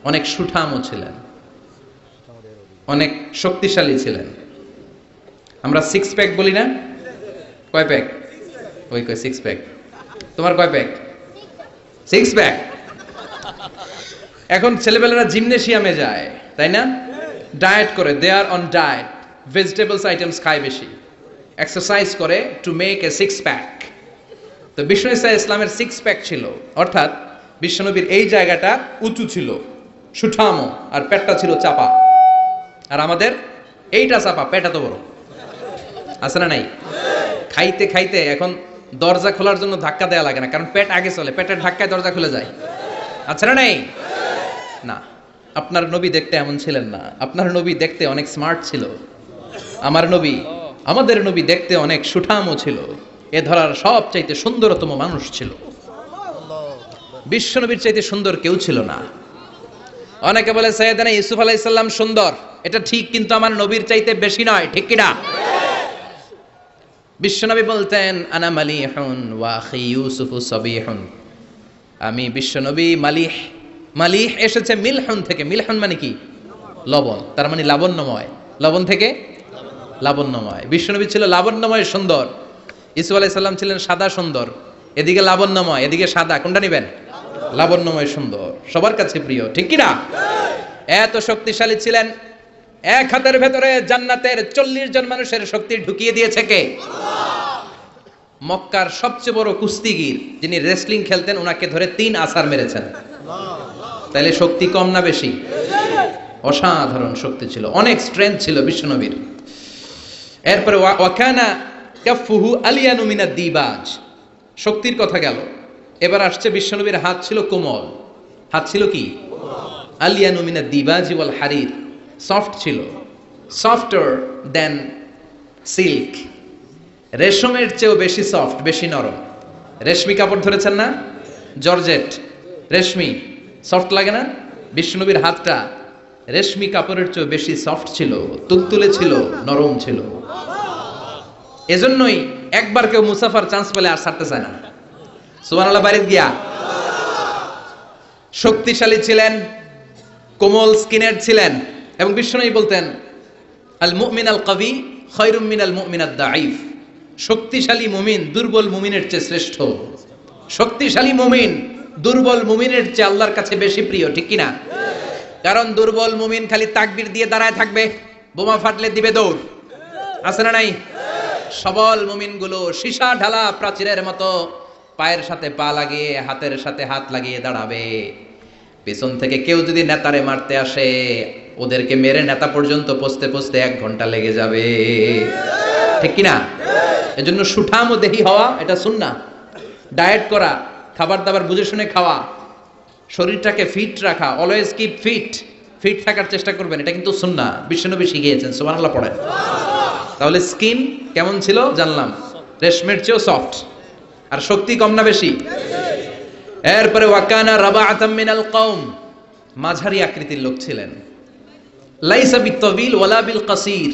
অনেক সুঠামও ছিলেন, অনেক শক্তিশালী ছিলেন। আমরা 6 প্যাক বলি না? কয় প্যাক? ওই কয় 6 প্যাক। তোমার কয় প্যাক? 6 প্যাক। এখন ছেলেবেলারা জিমনেশিয়ামে যায়, তাই না? ডায়েট করে, দে আর অন ডায়েট, ভেজিটেবলস আইটেমস খায় বেশি, এক্সারসাইজ করে টু মেক এ 6 প্যাক। তো বিষ্ণু ইসা ইসলামের 6 প্যাক ছিল, অর্থাৎ বিশ্বনবীর এই জায়গাটা উঁচু ছিল, সুঠামো, আর পেটটা ছিল চাপা। আর আমাদের এইটা চাপা, পেট এত বড়। আছে না নাই? খাইতে খাইতে এখন দরজা খোলার জন্য ধাক্কা দেওয়া লাগে না, কারণ পেট আগে চলে, পেটের ধাক্কায় দরজা খুলে যায়। আছে না নাই? না, আপনার নবী দেখতে এমন ছিলেন না। আপনার নবী দেখতে অনেক স্মার্ট ছিল। আমাদের নবী দেখতে অনেক সুঠামও ছিল। এ ধরার সবচাইতে সুন্দরতম মানুষ ছিল। বিশ্বনবীর চাইতে সুন্দর কেউ ছিল না। অনেকে বলে সাইয়েদনা ইউসুফ আলাইহিস সালাম সুন্দর, এটা ঠিক, কিন্তু আমার নবীর চাইতে বেশি নয়, ঠিক কি না? বিশ্বনবী বলতেন আনা মালিহুন ওয়া আখি ইউসুফু সাবিহুন। আমি বিশ্বনবী মালিহ। মালিহ এসেছে মিলহুন থেকে। মিলহুন মানে কি? লবণ। তার মানে লাবণ্যময়। লবণ থেকে লাবণ্যময়। বিশ্বনবী ছিল লাবণ্যময়, সুন্দর। ইউসুফ আলাইহিস সালাম ছিলেন সাদা সুন্দর। এদিকে লাবণ্যময়, এদিকে সাদা, কোনটা নেবেন? লাবণ্যময় সুন্দর, সবার কাছে প্রিয়, ঠিক কি না? এত শক্তিশালী ছিলেন, এক হাতের ভেতরে জান্নাতের 40 জন মানুষের শক্তি ঢুকিয়ে দিয়েছে কে? মক্কার সবচেয়ে বড় কুস্তিগির যিনি রেসলিং খেলতেন, ওনাকে ধরে 3 আছাড় মেরেছেন। তাহলে শক্তি কম না বেশি? অসাধারণ শক্তি ছিল, অনেক স্ট্রেংথ ছিল বিশ্বনবীর। এরপরে ওয়াকানা কাফুহু আলিয়ানু মিনাদ দিবাজ। শক্তির কথা গেল, এবার আসছে বিশ্বনবীর হাত ছিল কোমল। হাত ছিল কি? আলিয়ানু মিনাদ দিবাজ ওয়াল হারির। সফট ছিল, সফটার দেন সিল্ক। রেশমের চেয়েও বেশি সফট, বেশি নরম। রেশমি কাপড় ধরেছেন না? জর্জেট, রেশমি, সফট লাগে না? বিশ্বনবীর হাতটা রেশমি কাপড়ের চেয়েও বেশি সফট ছিল, তুলতুলে ছিল, নরম ছিল। এজন্যই একবার কেউ মুসাফার চান্স পেলে আর ছাড়তে চায় না। সুবহানাল্লাহ বাড়িতে গিয়া। শক্তিশালী ছিলেন, কোমল স্কিনের ছিলেন, এবং বিশ্বনবী বলতেন আল মুমিন আল কবি খায়রুম মিনাল মুমিন আদ দাঈফ। শক্তিশালী মুমিন দুর্বল মুমিনের চেয়ে শ্রেষ্ঠ। শক্তিশালী মুমিন দুর্বল মুমিনের চেয়ে আল্লাহর কাছে বেশি প্রিয়, ঠিক কি না? কারণ দুর্বল মুমিন খালি তাকবীর দিয়ে দাঁড়ায় থাকবে, বোমা ফাটলে দিবে দৌড়। আছে না নাই? সবল মুমিনগুলো সীসা ঢালা প্রাচীরের মতো পায়ের সাথে পা লাগিয়ে, হাতের সাথে হাত লাগিয়ে দাঁড়াবে। পেছন থেকে কেউ যদি নেতারে মারতে আসে, ওদেরকে মেরে নেতা পর্যন্ত পৌঁছতে পৌঁছতে 1 ঘন্টা লেগে যাবে, ঠিক কিনা? এজন্য সুঠাম ও দেহি হওয়া এটা সুন্নাহ। ডায়েট করা, খাবার দাবার বুঝে শুনে খাওয়া, শরীরটাকে ফিট রাখা, অলওয়েজ কিপ ফিট থাকার চেষ্টা করবেন, এটা কিন্তু সুন্নাহ, বিশ্বনবী শিখিয়েছেন। সুবহানাল্লাহ পড়েন। তাহলে স্কিন কেমন ছিল জানলাম, রেশমের চেয়েও সফট, আর শক্তি কম না বেশি? এরপরে ওয়াকানা রাবাআতাম মিনাল কওম, মাঝারি আকৃতির লোক ছিলেন। লাইসা বিত্তাবিল ওয়ালা বিল কাসির,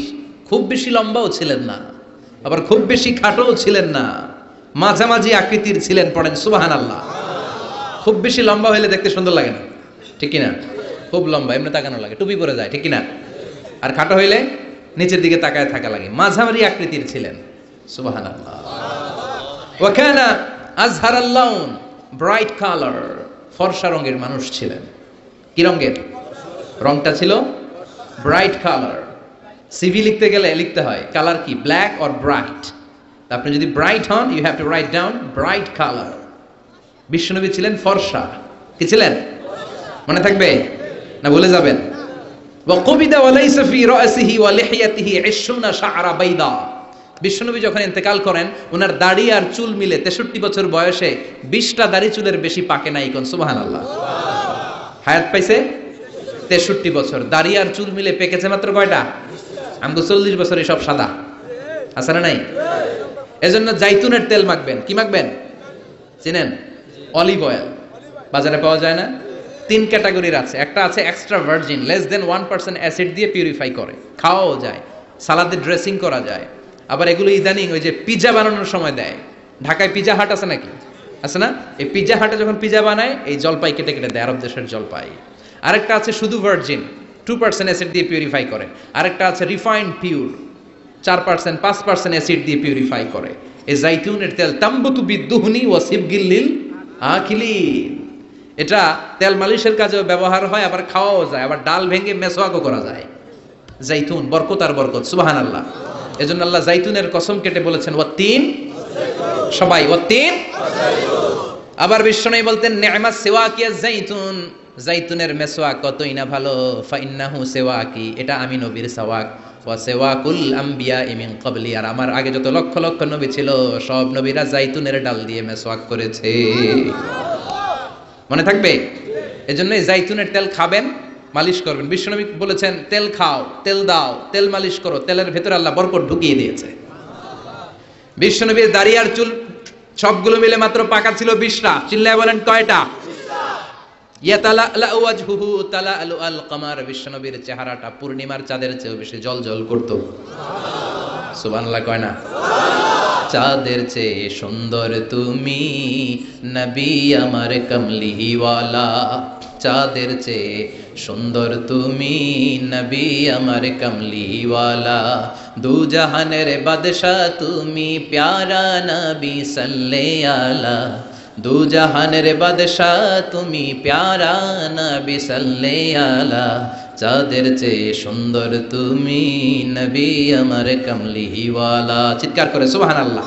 খুব বেশি লম্বাও ছিলেন না, আবার খুব বেশি খাটোও ছিলেন না, মাঝামাঝি আকৃতির ছিলেন। পড়েন সুবহানাল্লাহ। খুব বেশি লম্বা হলে দেখতে সুন্দর লাগে না, ঠিক কিনা? খুব লম্বা এমনি তাকানো লাগে, টুপি পরে যায়, ঠিক কিনা? আর খাটো হইলে নিচের দিকে তাকায় থাকা লাগে। মাঝামাঝি আকৃতির ছিলেন। সুবহানাল্লাহ। ওয়া কানা আযহারাল লাউন, ব্রাইট কালার, ফর্সা রঙের মানুষ ছিলেন। কি রঙের? রংটা ছিল ব্রাইট কালার। সিভি লিখতে গেলে লিখতে হয় কালার কি, ব্ল্যাক অর ব্রাইট। আপনি যদি ব্রাইট হন, you have to write down bright colour. বিশ্বনবী ছিলেন ফর্সা। কি ছিলেন? মনে থাকবে না ভুলে যাবেন? ওয়া কুবিদা ওয়া লাইসা ফি রাসিহি ওয়া লিহিয়াতিহি 20 শা'রা বাইদা। বিশ্বনবী যখন ইন্তেকাল করেন, ওনার দাড়ি আর চুল মিলে 63 বছর বয়সে 20টা দাড়ি চুলের বেশি পাকে নাই। কোন সুবহানাল্লাহ। হায়াত পাইছে 63 বছর, দাড়ি আর চুল মিলে পেকেছে মাত্র কয়টা? আমগো 40 বছরে সব সাদা আছে না নাই? এজন্য জাইতুনের তেল মাখবেন। কি মাখবেন চিনেন? Olive oil. বাজারে পাওয়া যায় না? 3 ক্যাটাগরির আছে। একটা আছে extra virgin, less than 1% acid দিয়ে পিউরিফাই করে, খাওয়াও যায়, সালাদে ড্রেসিং করা যায়। আবার এগুলো ইদানিং ওই যে পিজা বানানোর সময় দেয়। ঢাকায় পিজা হাট আছে নাকি? আছে না? এই পিজা হাটে যখন পিজা বানায়, এই জলপাই কেটে কেটে দেয়, আরব দেশের জলপাই। আরেকটা আছে শুধু ভার্জিন, 2% অ্যাসিড দিয়ে পিউরিফাই করে। আরেকটা আছে রিফাইন্ড পিওর, 4% 5% অ্যাসিড দিয়ে পিউরিফাই করে। এই জাইতুনের তেল তাম্বুতু বিদ্দুহনি ওয়া সিবগিল আখিলিন, এটা তেল মালিশের কাজেও ব্যবহার হয়, আবার খাওয়াও যায়, আবার ডাল ভেঙে মেসওয়াকও করা যায়। জাইতুন বরকত আর বরকত। সুবহানাল্লাহ। এজন্য আল্লাহ জাইতুনের কসম কেটে বলেছেন ওয়াতিন, সবাই ওয়াতিন। আবার বিশ্বনবী বলতেন নি'মাস সিওয়াকিয়াজ জাইতুন, জাইতুনের মেসওয়াক কতই না ভালো। ফাইন্নাহু সিওয়াকি, এটা আমি নবীর সাওয়াক। ওয়া সিওয়াকুল আমবিয়া মিন ক্বাবলি, আর আমার আগে যত লক্ষ লক্ষ নবী ছিল, সব নবীরা জাইতুনের ডাল দিয়ে মেসওয়াক করেছে। মনে থাকবে? এজন্য জাইতুনের তেল খাবেন, মালিশ করবেন। বিশ্বনবী বলেছেন তেল খাও, তেল দাও, তেল মালিশ করো, তেলের ভেতরে আল্লাহ বরকত ঢুকিয়ে দিয়েছে। বিশ্বনবীর দাড়ি আর চুল সবগুলো মিলে মাত্র পাকা ছিল 20টা। চিল্লায় বলেন কয়টা? ইয়াতালাআলু ওয়াজহুহু তালাআলু আল কমার, বিশ্বনবীর চেহারাটা পূর্ণিমার চাঁদের চেয়েও বেশি জ্বলজ্বল করত। সুবহানাল্লাহ কয় না? চাঁদের চেয়ে সুন্দর তুমি নবী আমার কমলিওয়ালা, চাঁদের চেয়ে সুন্দর তুমি নবী আমার কমলিওয়ালা, দু জাহানের বাদশাহ তুমি প্যারা নবী সাল্লাল্লাহু আলা, দু জাহানের বাদশাহ তুমি প্যারা নবী সাল্লাল্লাহু আলা, চাঁদের চেয়ে সুন্দর তুমি নবী আমার কমলিওয়ালা। চিৎকার করে সুবহানাল্লাহ।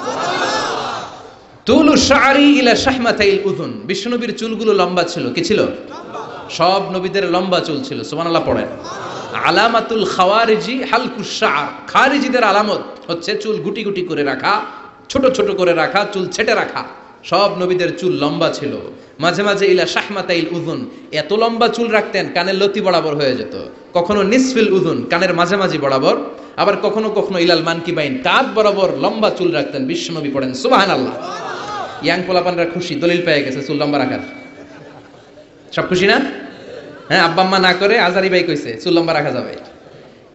তুলু শা'রি ইলা শাহমাতাইল উযুন, বিশ্বনবীর চুলগুলো লম্বা ছিল। কি ছিল? সব নবীদের লম্বা চুল ছিল। সুবহানাল্লাহ পড়েন। আলামাতুল খাওয়ারিজি হালকুশ শা'r, খারিজিদের আলামত হচ্ছে চুল গুটি গুটি করে রাখা, ছোট ছোট করে রাখা, চুল ছেটে রাখা। সব নবীদের চুল লম্বা ছিল। মাঝে মাঝে ইলা শাহমাতাইল উযুন, এত লম্বা চুল রাখতেন কানের লতি বরাবর হয়ে যেত। কখনো নিসফিল উযুন, কানের মাঝামাঝি বরাবর, আবার কখনো কখনো ইলাল মানকিবাইন, কাঁধ বরাবর লম্বা চুল রাখতেন বিশ্বনবী। পড়েন সুবহানাল্লাহ। ইয়াং পোলাপানরা খুশি, দলিল পেয়ে গেছে চুল লম্বা রাখার। সব খুশি না? হ্যাঁ, আব্বা আম্মা না করে আজারি ভাই কইছে চুল লম্বা রাখা যাবে।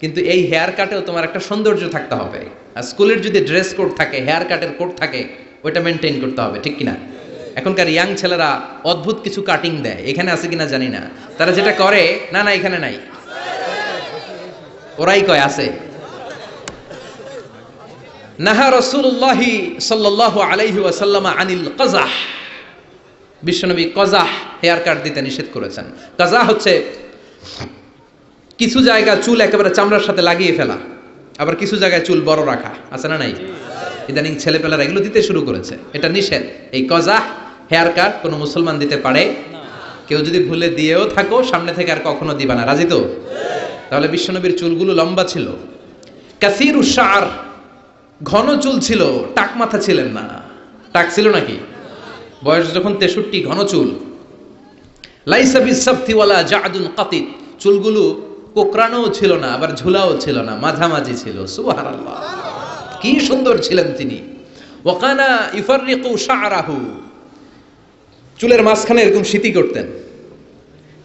কিন্তু এই হেয়ার কাটেও তোমার একটা সৌন্দর্য থাকতে হবে। আর স্কুলের যদি ড্রেস কোড থাকে, হেয়ার কাটের কোড থাকে, ওইটা মেনটেন করতে হবে, ঠিক কিনা? এখনকার ইয়াং ছেলেরা অদ্ভুত কিছু কাটিং দেয়, এখানে আছে কিনা জানি না। তারা যেটা করে, না না এখানে নাই, ওরাই কয় আছে। নাহা রাসূলুল্লাহি সাল্লাল্লাহু আলাইহি ওয়াসাল্লাম আনিল কাযাহ, বিশ্বনবী কাযাহ হেয়ার কাট দিতে নিষেধ করেছেন। কাযাহ হচ্ছে কিছু জায়গা চুল একেবারে চামড়ার সাথে লাগিয়ে ফেলা, আবার কিছু জায়গায় চুল বড় রাখা, আছে না নাই? ইদানিং ছেলেপেলারা এগুলো দিতে শুরু করেছে, এটা নিষেধ। এই কাযাহ হেয়ার কাট কোনো মুসলমান দিতে পারে না। কেউ যদি ভুলে দিয়েও থাকো, সামনে থেকে আর কখনো দিবা না। রাজি তো? তাহলে বিশ্বনবীর চুলগুলো লম্বা ছিল। কাসীরুশ শা'r, ঘন চুল ছিল, টাক মাথা ছিলেন না। টাক ছিল নাকি? বয়স যখন 63, ঘন চুল। লাইসা বিসাফতি ওয়ালা জাদুন কাতিত, চুলগুলো কোকড়ানোও ছিল না আবার ঝুলাও ছিল না, মাঝামাঝি ছিল। সুবহানাল্লাহ, কি সুন্দর ছিলেন তিনি। ওয়াকানা ইফাররিকু শা'রাহু, চুলের মাঝখানে এরকম সিতি করতেন।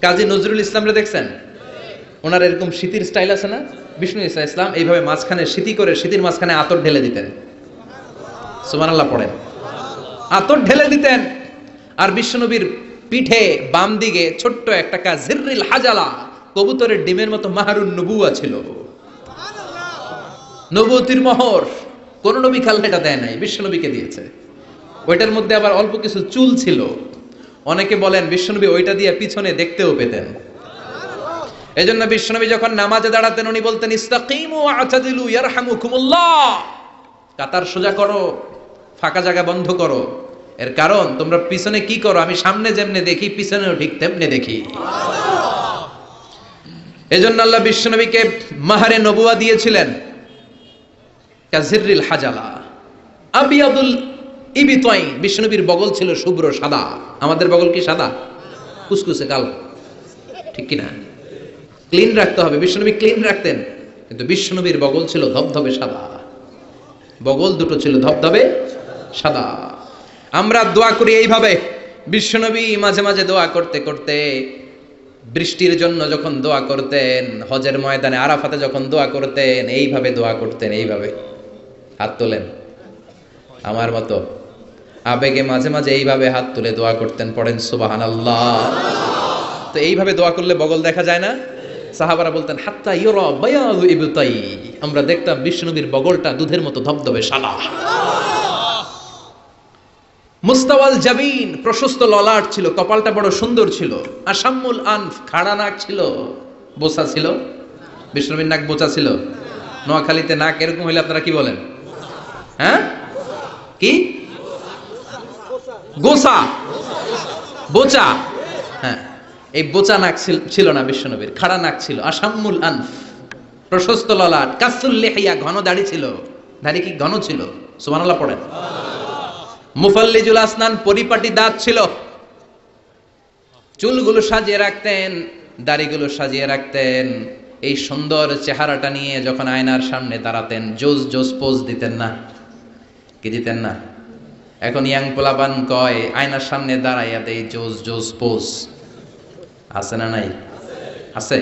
কাজী নজরুল ইসলামরে দেখছেন? ওনার এরকম সিতির স্টাইল আছে না? বিষ্ণু ঈসা ইসলাম এইভাবে মাঝখানে সিতি করে সিতির মাঝখানে আতর ঢেলে দিতেন। সুবহানাল্লাহ পড়েন। আতর ঢেলে দিতেন। আর বিশ্বনবীর পিঠে বাম দিকে ছোট্ট একটা কাজ জিররিল হাজালা, কবুতরের ডিমের মতো মাহরুন নবুয়া ছিল। নবুয়তির মোহর কোন নবী আল্লাহ এটা দেয় নাই, বিশ্বনবীকে দিয়েছে। ওইটার মধ্যে আবার অল্প কিছু চুল ছিল। অনেকে বলেন বিশ্বনবী ওইটা দিয়ে পিছনে দেখতেও পেতেন। এজন্য বিশ্বনবী যখন নামাজে দাঁড়াতেন উনি বলতেন ইস্তাকিমু ওয়া'তাদিলু ইয়ারহামুকুমুল্লাহ, কাতার সোজা করো, ফাঁকা জায়গা বন্ধ করো। এর কারণ তোমরা পিছনে কি করো, আমি সামনে যেমনে দেখি পিছনেও ঠিক তেমনে দেখি। এজন্য আল্লাহ বিশ্বনবীকে মাহারে নবুয়া দিয়েছিলেন। কাজিররিল হাজালা আবিয়াদুল ইবিতাইন, বিশ্বনবীর বগল ছিল শুভ্র সাদা। আমাদের বগল কি সাদা? কুসকুসে কালো, ঠিক কি না? ক্লিন রাখতে হবে, বিশ্বনবী ক্লিন রাখতেন। কিন্তু বিশ্বনবীর বগল ছিল ধবধবে সাদা, বগল দুটো ছিল ধবধবে সাদা। আমরা দোয়া করি এইভাবে। বিশ্বনবী মাঝে মাঝে দোয়া করতে করতে, বৃষ্টির জন্য যখন দোয়া করতেন, হজের ময়দানে আরাফাতে যখন দোয়া করতেন, এইভাবে দোয়া করতেন। এইভাবে হাত তোলেন আমার মতো, আবেগে মাঝে মাঝে এইভাবে হাত তুলে দোয়া করতেন। পড়েন সুবহানাল্লাহ। তো এইভাবে দোয়া করলে বগল দেখা যায় না? সাহাবারা বলতেন হাত্তা ইউরা বায়াদু ইবতাই, আমরা দেখতাম বিশ্বনবীর বগলটা দুধের মতো ধবধবে সাদা। মুস্তাওয়াল জাবিন, প্রশস্ত ললাট ছিল, কপালটা বড় সুন্দর ছিল। আসাম্মুল আনফ, খাড়া নাক ছিল, বোচা ছিল। বিশ্বনবীর নাক বোচা ছিল। নোয়াখালীতে নাক এরকম হইলে আপনারা কি বলেন? হ্যাঁ, কি গোসা, বোচা? হ্যাঁ, এই বোচা নাক ছিল না বিশ্বনবীর, খাড়া নাক ছিল। আসাম্মুল আনফ, প্রশস্ত ললাট। কাসুল লিহিয়া, ঘন দাড়ি ছিল। দাড়ি কি ঘন ছিল? সুবহানাল্লাহ পড়েন। মুফাল্লিজুল আসনান, পরিপাটি দাঁত ছিল। চুলগুলো সাজিয়ে রাখতেন, দাড়িগুলো সাজিয়ে রাখতেন। এই সুন্দর চেহারাটা নিয়ে যখন আয়নার সামনে দাঁড়াতেন, জোস জোস পোজ দিতেন না? কি দিতেন না? এখন ইয়াং পোলাপান কয় আয়নার সামনে দাঁড়াইয়া দেই জোস জোস পোজ। আছে না নাই? আছে,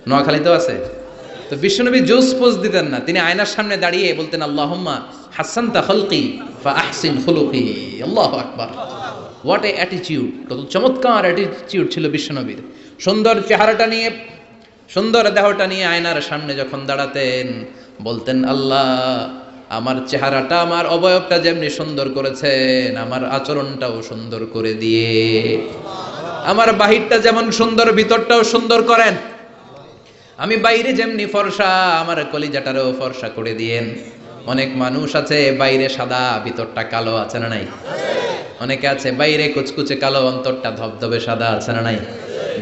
নোয়াখালীতেও আছে। তো বিশ্বনবী জোস পোজ দিতেন না, তিনি আয়নার সামনে দাঁড়িয়ে বলতেন আল্লাহুম্মা হাসানতা খালকি ফা আহসিন খুলুকি। আল্লাহু আকবার। What a attitude! কত চমৎকার অ্যাটিটিউড ছিল বিশ্বনবীর। সুন্দর চেহারাটা নিয়ে, সুন্দর দেহটা নিয়ে আয়নার সামনে যখন দাঁড়াতেন বলতেন আল্লাহ আমার চেহারাটা, আমার অবয়বটা যেমনি সুন্দর করেছেন, আমার আচরণটাও সুন্দর করে দিয়ে, আমার বাহিরটা যেমন সুন্দর ভিতরটাও সুন্দর করেন। আমি বাইরে যেমনি ফর্সা, আমার কলিজাটারও ফর্সা করে দিয়েন। অনেক মানুষ আছে বাইরে সাদা ভিতরটা কালো, আছে না নাই? অনেকে আছে বাইরে কুচকুচে কালো অন্তরটা ধবধবে সাদা, আছে না নাই?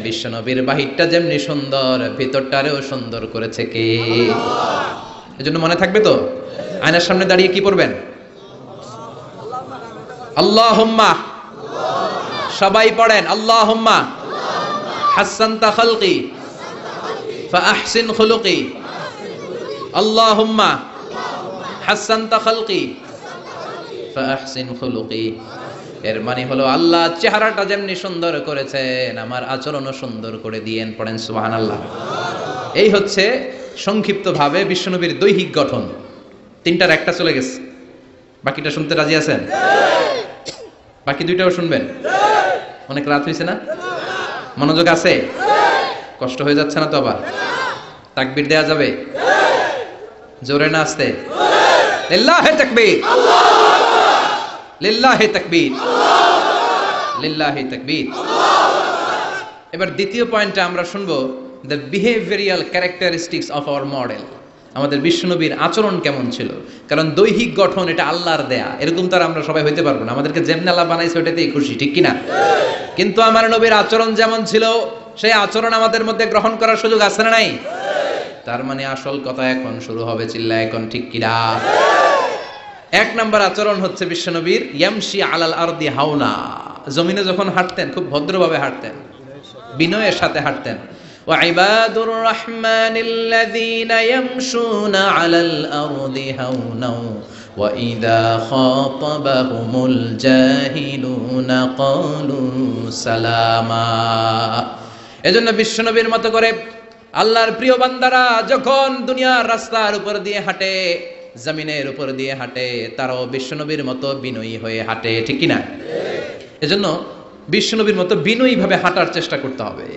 বিশ্বনবীর বাহিরটা যেমনি সুন্দর ভিতরটারেও সুন্দর করেছে কে? এজন্য মনে থাকবে তো, আয়নার সামনে দাঁড়িয়ে কি পড়বেন? আল্লাহুম্মা, সবাই পড়েন আল্লাহুম্মা হাসানতা খালকি ফা আহসিন খুলুকি। আল্লাহুম্মা হাসানতা খালকি ফা আহসিন খুলুকি। এর মানে হলো আল্লাহ চেহারাটা যেমনি সুন্দর করেছেন, আমার আচরণও সুন্দর করে দিয়েন। পড়েন সুবহানাল্লাহ। এই হচ্ছে সংক্ষিপ্তভাবে বিশ্বনবীর দৈহিক গঠন। তিনটার একটা চলে গেছে, বাকিটা শুনতে রাজি আছেন? বাকি দুইটাও শুনবেন? অনেক রাত হয়েছে না? মনোযোগ আছে? কষ্ট হয়ে যাচ্ছে না তো? আবার তাকবীর দেয়া যাবে? জোরে না আসতে? লিল্লাহি তাকবীর, লিল্লাহি তাকবীর, লিল্লাহি তাকবীর। এবার দ্বিতীয় পয়েন্টটা আমরা শুনবো, the behavioural characteristics of our model. আমাদের বিশ্বনবীর আচরণ কেমন ছিল? কারণ দৈহিক গঠন এটা আল্লাহর দেয়া, এরকম তো আর আমরা সবাই হইতে পারবো না। আমাদেরকে যেমন আল্লাহ বানাইছে ওইটাতেই খুশি, ঠিক কিনা? কিন্তু আমার নবীর আচরণ যেমন ছিল, সেই আচরণ আমাদের মধ্যে গ্রহণ করার সুযোগ আছে না নাই? তার মানে আসল কথা এখন শুরু হবে, চিল্লা এখন, ঠিক কিনা? এক নাম্বার আচরণ হচ্ছে বিশ্বনবীর ইয়ামশি আলাল আরদি হাওনা, জমিনে যখন হাঁটতেন খুব ভদ্রভাবে হাঁটতেন, বিনয়ের সাথে হাঁটতেন। وعباد الرحمن الذين يمشون على الأرض هونا وإذا خاطبهم الجاهلون قالوا سلاما। এজন্য বিশ্বনবীর মতো করে আল্লাহর প্রিয় বান্দারা যখন দুনিয়ার রাস্তার উপর দিয়ে হাঁটে, জমিনের উপর দিয়ে হাঁটে, তারাও বিশ্বনবীর মতো বিনয়ী হয়ে হাঁটে, ঠিক কি না? এজন্য বিশ্বনবীর মতো বিনয়ী ভাবে হাঁটার চেষ্টা করতে হবে।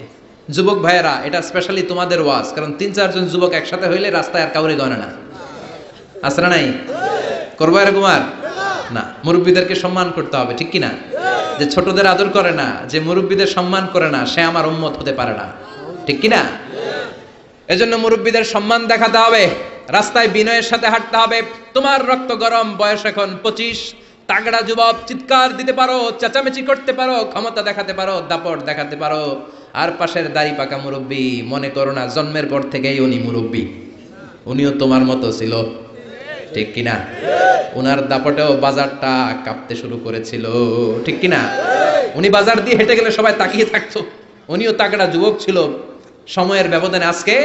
যুবক ভাইয়েরা, এটা স্পেশালি তোমাদের ওয়াজ, কারণ 3-4 জন যুবক একসাথে হইলে রাস্তায় আর কাউরে গণে না, আসরা নাই করবো এরকম আর না। মুরব্বীদেরকে সম্মান করতে হবে, ঠিক কি না? যে ছোটদের আদর করে না, যে মুরব্বীদের সম্মান করে না, সে আমার উম্মত হতে পারে না, ঠিক কি না? এজন্য মুরব্বীদের সম্মান দেখাতে হবে, রাস্তায় বিনয়ের সাথে হাঁটতে হবে। তোমার রক্ত গরম, বয়স এখন 25, তাগড়া যুবক, চিৎকার দিতে পারো, চেঁচামেচি করতে পারো, ক্ষমতা দেখাতে পারো, দাপট দেখাতে পারো। আর পাশের দাড়ি পাকা মুরব্বী, মনে করো না জন্মের পর থেকেই উনি মুরব্বী, উনিও তোমার মতো ছিল, ঠিক কিনা? উনার দাপটেও বাজারটা কাঁপতে শুরু করেছিল, ঠিক কিনা? উনি বাজার দিয়ে হেঁটে গেলে সবাই তাকিয়ে থাকতো, উনিও তাগড়া যুবক ছিল। সময়ের ব্যবধানে আজকে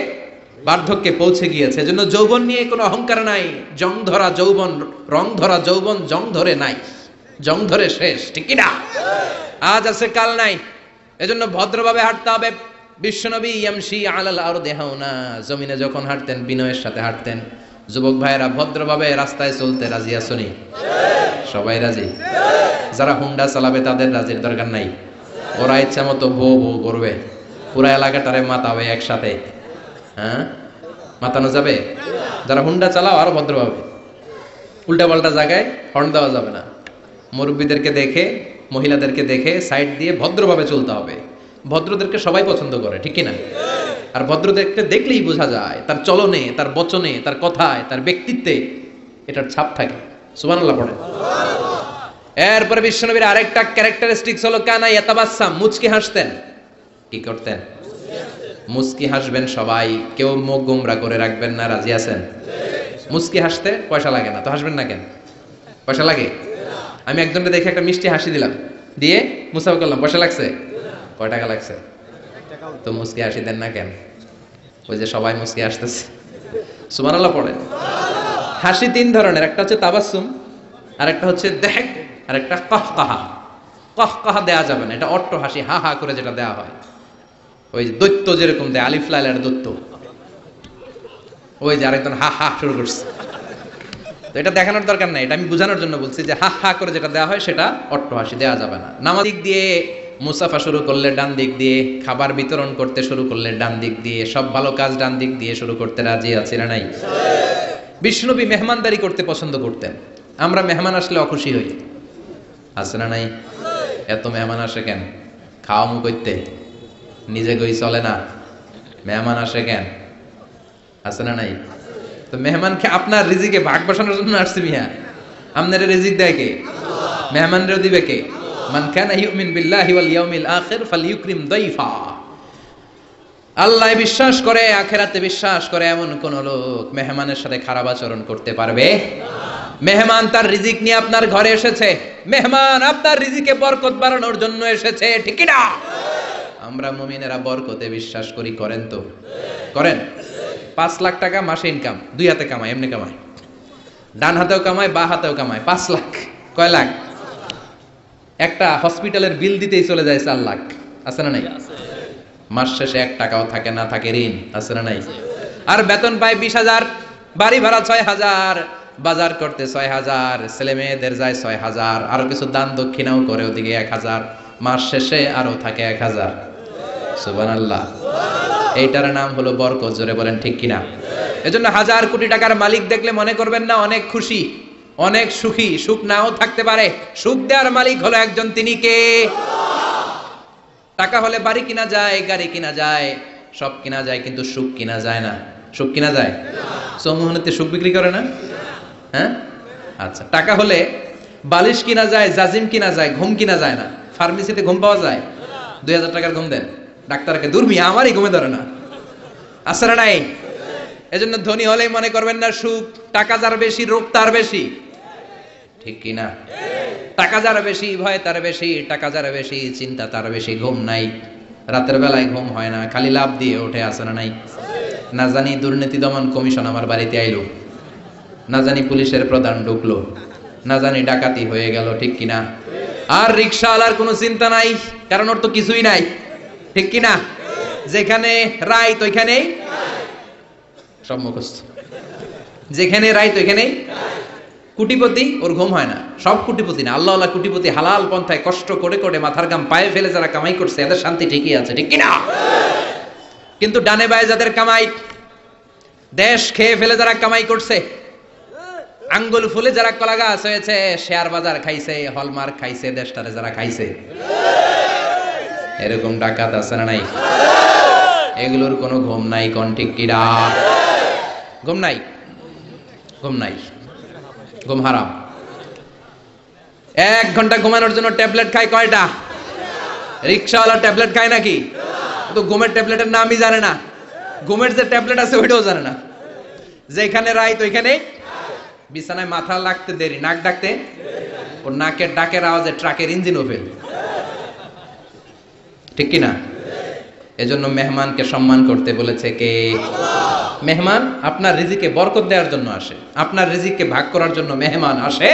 বার্ধক্যে পৌঁছে গিয়েছে। এজন্য যৌবন নিয়ে কোনো অহংকার নাই। জং ধরা যৌবন, রং ধরা যৌবন জং ধরে নাই, জং ধরে শেষ, ঠিক কিনা? আজ আছে কাল নাই। এজন্য ভদ্রভাবে হাঁটতে হবে। বিশ্বনবী ইয়ামশি আলাল আরদি হাওনা, জমিনে যখন হাঁটতেন বিনয়ের সাথে হাঁটতেন। যুবক ভাইয়েরা, ভদ্রভাবে রাস্তায় চলতে রাজি আছোনি? সবাই রাজি? যারা হুন্ডা চালাবে তাদের রাজির দরকার নাই, ওরা ইচ্ছা মতো ভো ভো করবে, পুরা এলাকাটারে মাতাবে একসাথে। হ্যাঁ, মাতানো যাবে? যারা হুন্ডা চালাও আরো ভদ্রভাবে, উল্টা পাল্টা জায়গায় হর্ন দেওয়া যাবে না। মুরব্বীদেরকে দেখে, মহিলাদেরকে দেখে সাইড দিয়ে ভদ্রভাবে চলতে হবে। ভদ্রদেরকে সবাই পছন্দ করে, ঠিক কিনা? আর ভদ্রদেরকে দেখলেই বোঝা যায় তার চলনে, তার বচনে, তার কথায়, তার ব্যক্তিত্বে এটার ছাপ থাকে। সুবহানাল্লাহ পড়ে। এরপরে বিশ্বনবীর আরেকটা ক্যারেক্টারিস্টিক্স হলো কানা ইয়াতাবাসসাম, মুচকি হাসতেন। কি করতেন? মুচকি হাসবেন সবাই, কেউ মুখ গোমরা করে রাখবেন না, রাজি আছেন? মুচকি হাসতে পয়সা লাগে না তো হাসবেন না কেন? পয়সা লাগে? আমি একজনকে দেখে একটা মিষ্টি হাসি দিলাম, দিয়ে মুসাফা করলাম, পয়সা লাগছে? কয় টাকা লাগছে? তো মুচকি হাসি দেন না কেন? ওই যে সবাই মুচকি হাসতেছে। সুবহানাল্লাহ পড়ে। হাসি 3 ধরনের, একটা হচ্ছে তাবাসসুম, আর একটা হচ্ছে দেখ, আর একটা কাহকাহা। কাহকাহা দেয়া যাবে না, এটা অট্ট হাসি, হা হা করে যেটা দেয়া হয়, ওই দৈত্য যেরকম দেয়, আলিফ লাইলার দৈত্য, ওই যে আরেকজন হা হা শুরু করছে। তো এটা দেখানোর দরকার নাই, এটা আমি বোঝানোর জন্য বলছি যে হা হা করে যেটা দেওয়া হয় সেটা অট্ট হাসি দেওয়া যাবে না। নামাজ দিক দিয়ে মুসাফা শুরু করলে ডান দিক দিয়ে, খাবার বিতরণ করতে শুরু করলে ডান দিক দিয়ে, সব ভালো কাজ ডান দিক দিয়ে শুরু করতে রাজি আছে না নাই? বিষ্ণুনবী মেহমানদারি করতে পছন্দ করতেন। আমরা মেহমান আসলে অখুশি হই, আছে না নাই? এত মেহমান আসে কেন? খাওয়া মুখ করতে, নিজে গই চলে না, মেহমান আসে কেন? আছে না নাই? তো মেহমানকে আপনার রিজিকে ভাগ বসানোর জন্য আসছে মিয়া। আপনার রিজিক দেয় কে? মেহমানরেও দিবে কে? মান কানা ইউমিন বিল্লাহি ওয়াল ইয়াউমিল আখির ফালইউকরিম দাইফা। আল্লাহ বিশ্বাস করে, আখিরাতে বিশ্বাস করে এমন কোন লোক মেহমানের সাথে খারাপ আচরণ করতে পারবে না। মেহমান তার রিজিক নিয়ে আপনার ঘরে এসেছে, মেহমান আপনার রিজিকে বরকত বাড়ানোর জন্য এসেছে, ঠিক কি না? আমরা মুমিনেরা বরকতে বিশ্বাস করি, করেন তো? করেন? 5 লাখ টাকা মাসে ইনকাম, 2 হাতে কামায়, এমনি কামায়, ডান হাতেও কামায়, বা হাতেও কামায়, 5 লাখ। কয় লাখ? একটা হসপিটালের বিল দিতেই চলে যায় 4 লাখ, আছে না নাই? মাস শেষে 1 টাকাও থাকে না, থাকে ঋণ, আছে না নাই? আর বেতন পায় 20,000, বাড়ি ভাড়া 6,000, বাজার করতে 6,000, ছেলে মেয়েদের যায় 6,000, আরো কিছু দান দক্ষিণাও করে ওদিকে 1,000, মাস শেষে আরো থাকে 1,000। সুবহানাল্লাহ। এইটার নাম হলো বরকত, জোরে বলেন ঠিক কিনা? এজন্য 1,000 কোটি টাকার মালিক দেখলে মনে করবেন না অনেক খুশি, অনেক সুখী। সুখ নাও থাকতে পারে, সুখ দেওয়ার মালিক হলো একজন, তিনি কে? টাকা হলে বাড়ি কিনা যায়, গাড়ি কিনা যায়, সব কিনা যায়, কিন্তু সুখ কিনা যায় না। সুখ কিনা যায়? চৌমুহনীতে সুখ বিক্রি করে না? হ্যাঁ, আচ্ছা। টাকা হলে বালিশ কিনা যায়, জাজিম কিনা যায়, ঘুম কিনা যায় না। ফার্মেসিতে ঘুম পাওয়া যায়? 2,000 টাকার ঘুম দেন ডাক্তারকে, দূর মিয়া আমারই ঘুমে ধরে না, আসলে নাই। এজন্য ধনী হলেই মনে করবেন না সুখ, টাকা যার বেশি রোগ তার বেশি, ঠিক কিনা? টাকা যার বেশি ভয় তার বেশি, টাকা যার বেশি চিন্তা তার বেশি, ঘুম নাই, রাতের বেলায় ঘুম হয় না, খালি লাভ দিয়ে ওঠে, আছে না নাই? না জানি দুর্নীতি দমন কমিশন আমার বাড়িতে আইলো, না জানি পুলিশের প্রধান ঢুকলো, না জানি ডাকাতি হয়ে গেল, ঠিক কিনা? আর রিকশাওয়ালার কোনো চিন্তা নাই, কারণ ওর তো কিছুই নাই, ঠিক কিনা? যেখানে রাইত ওইখানেই সব মুখস্থ, যেখানে রাইত ওইখানেই কুটিপতি, ওর ঘুম হয় না। সব কুটিপতি না, আল্লাহ আল্লাহ কুটিপতি, হালাল পন্থায় কষ্ট করে করে মাথার গাম পায়ে ফেলে যারা কামাই করছে এদের শান্তি ঠিকই আছে, ঠিক কিনা? কিন্তু ডানে বায়ে যাদের কামাই, দেশ খেয়ে ফেলে যারা কামাই করছে, আঙ্গুল ফুলে যারা কলা গাছ হয়েছে, শেয়ার বাজার খাইছে, হলমার্ক খাইছে, দেশটারে যারা খাইছে, এরকম ডাকাত আছে না নাই? এগুলোর কোনো ঘুম নাই, কোন ঠিক কিনা? ঘুম নাই, ঘুম নাই, ঘুম হারাম। 1 ঘন্টা ঘুমানোর জন্য ট্যাবলেট খায় কয়টা? রিকশাওয়ালা ট্যাবলেট খায় নাকি? তো ঘুমের ট্যাবলেটের নামই জানে না, ঘুমের যে ট্যাবলেট আছে ওইটাও জানে না। যেখানে রাইত ওইখানে বিছানায় মাথা লাগতে দেরি, নাক ডাকতে, ওর নাকের ডাকের আওয়াজে ট্রাকের ইঞ্জিনও ফেল, ঠিক কিনা? এজন্য মেহমানকে সম্মান করতে বলেছে কে? মেহমান আপনার রিজিকে বরকত দেওয়ার জন্য আসে, আপনার রিজিককে ভাগ করার জন্য মেহমান আসে।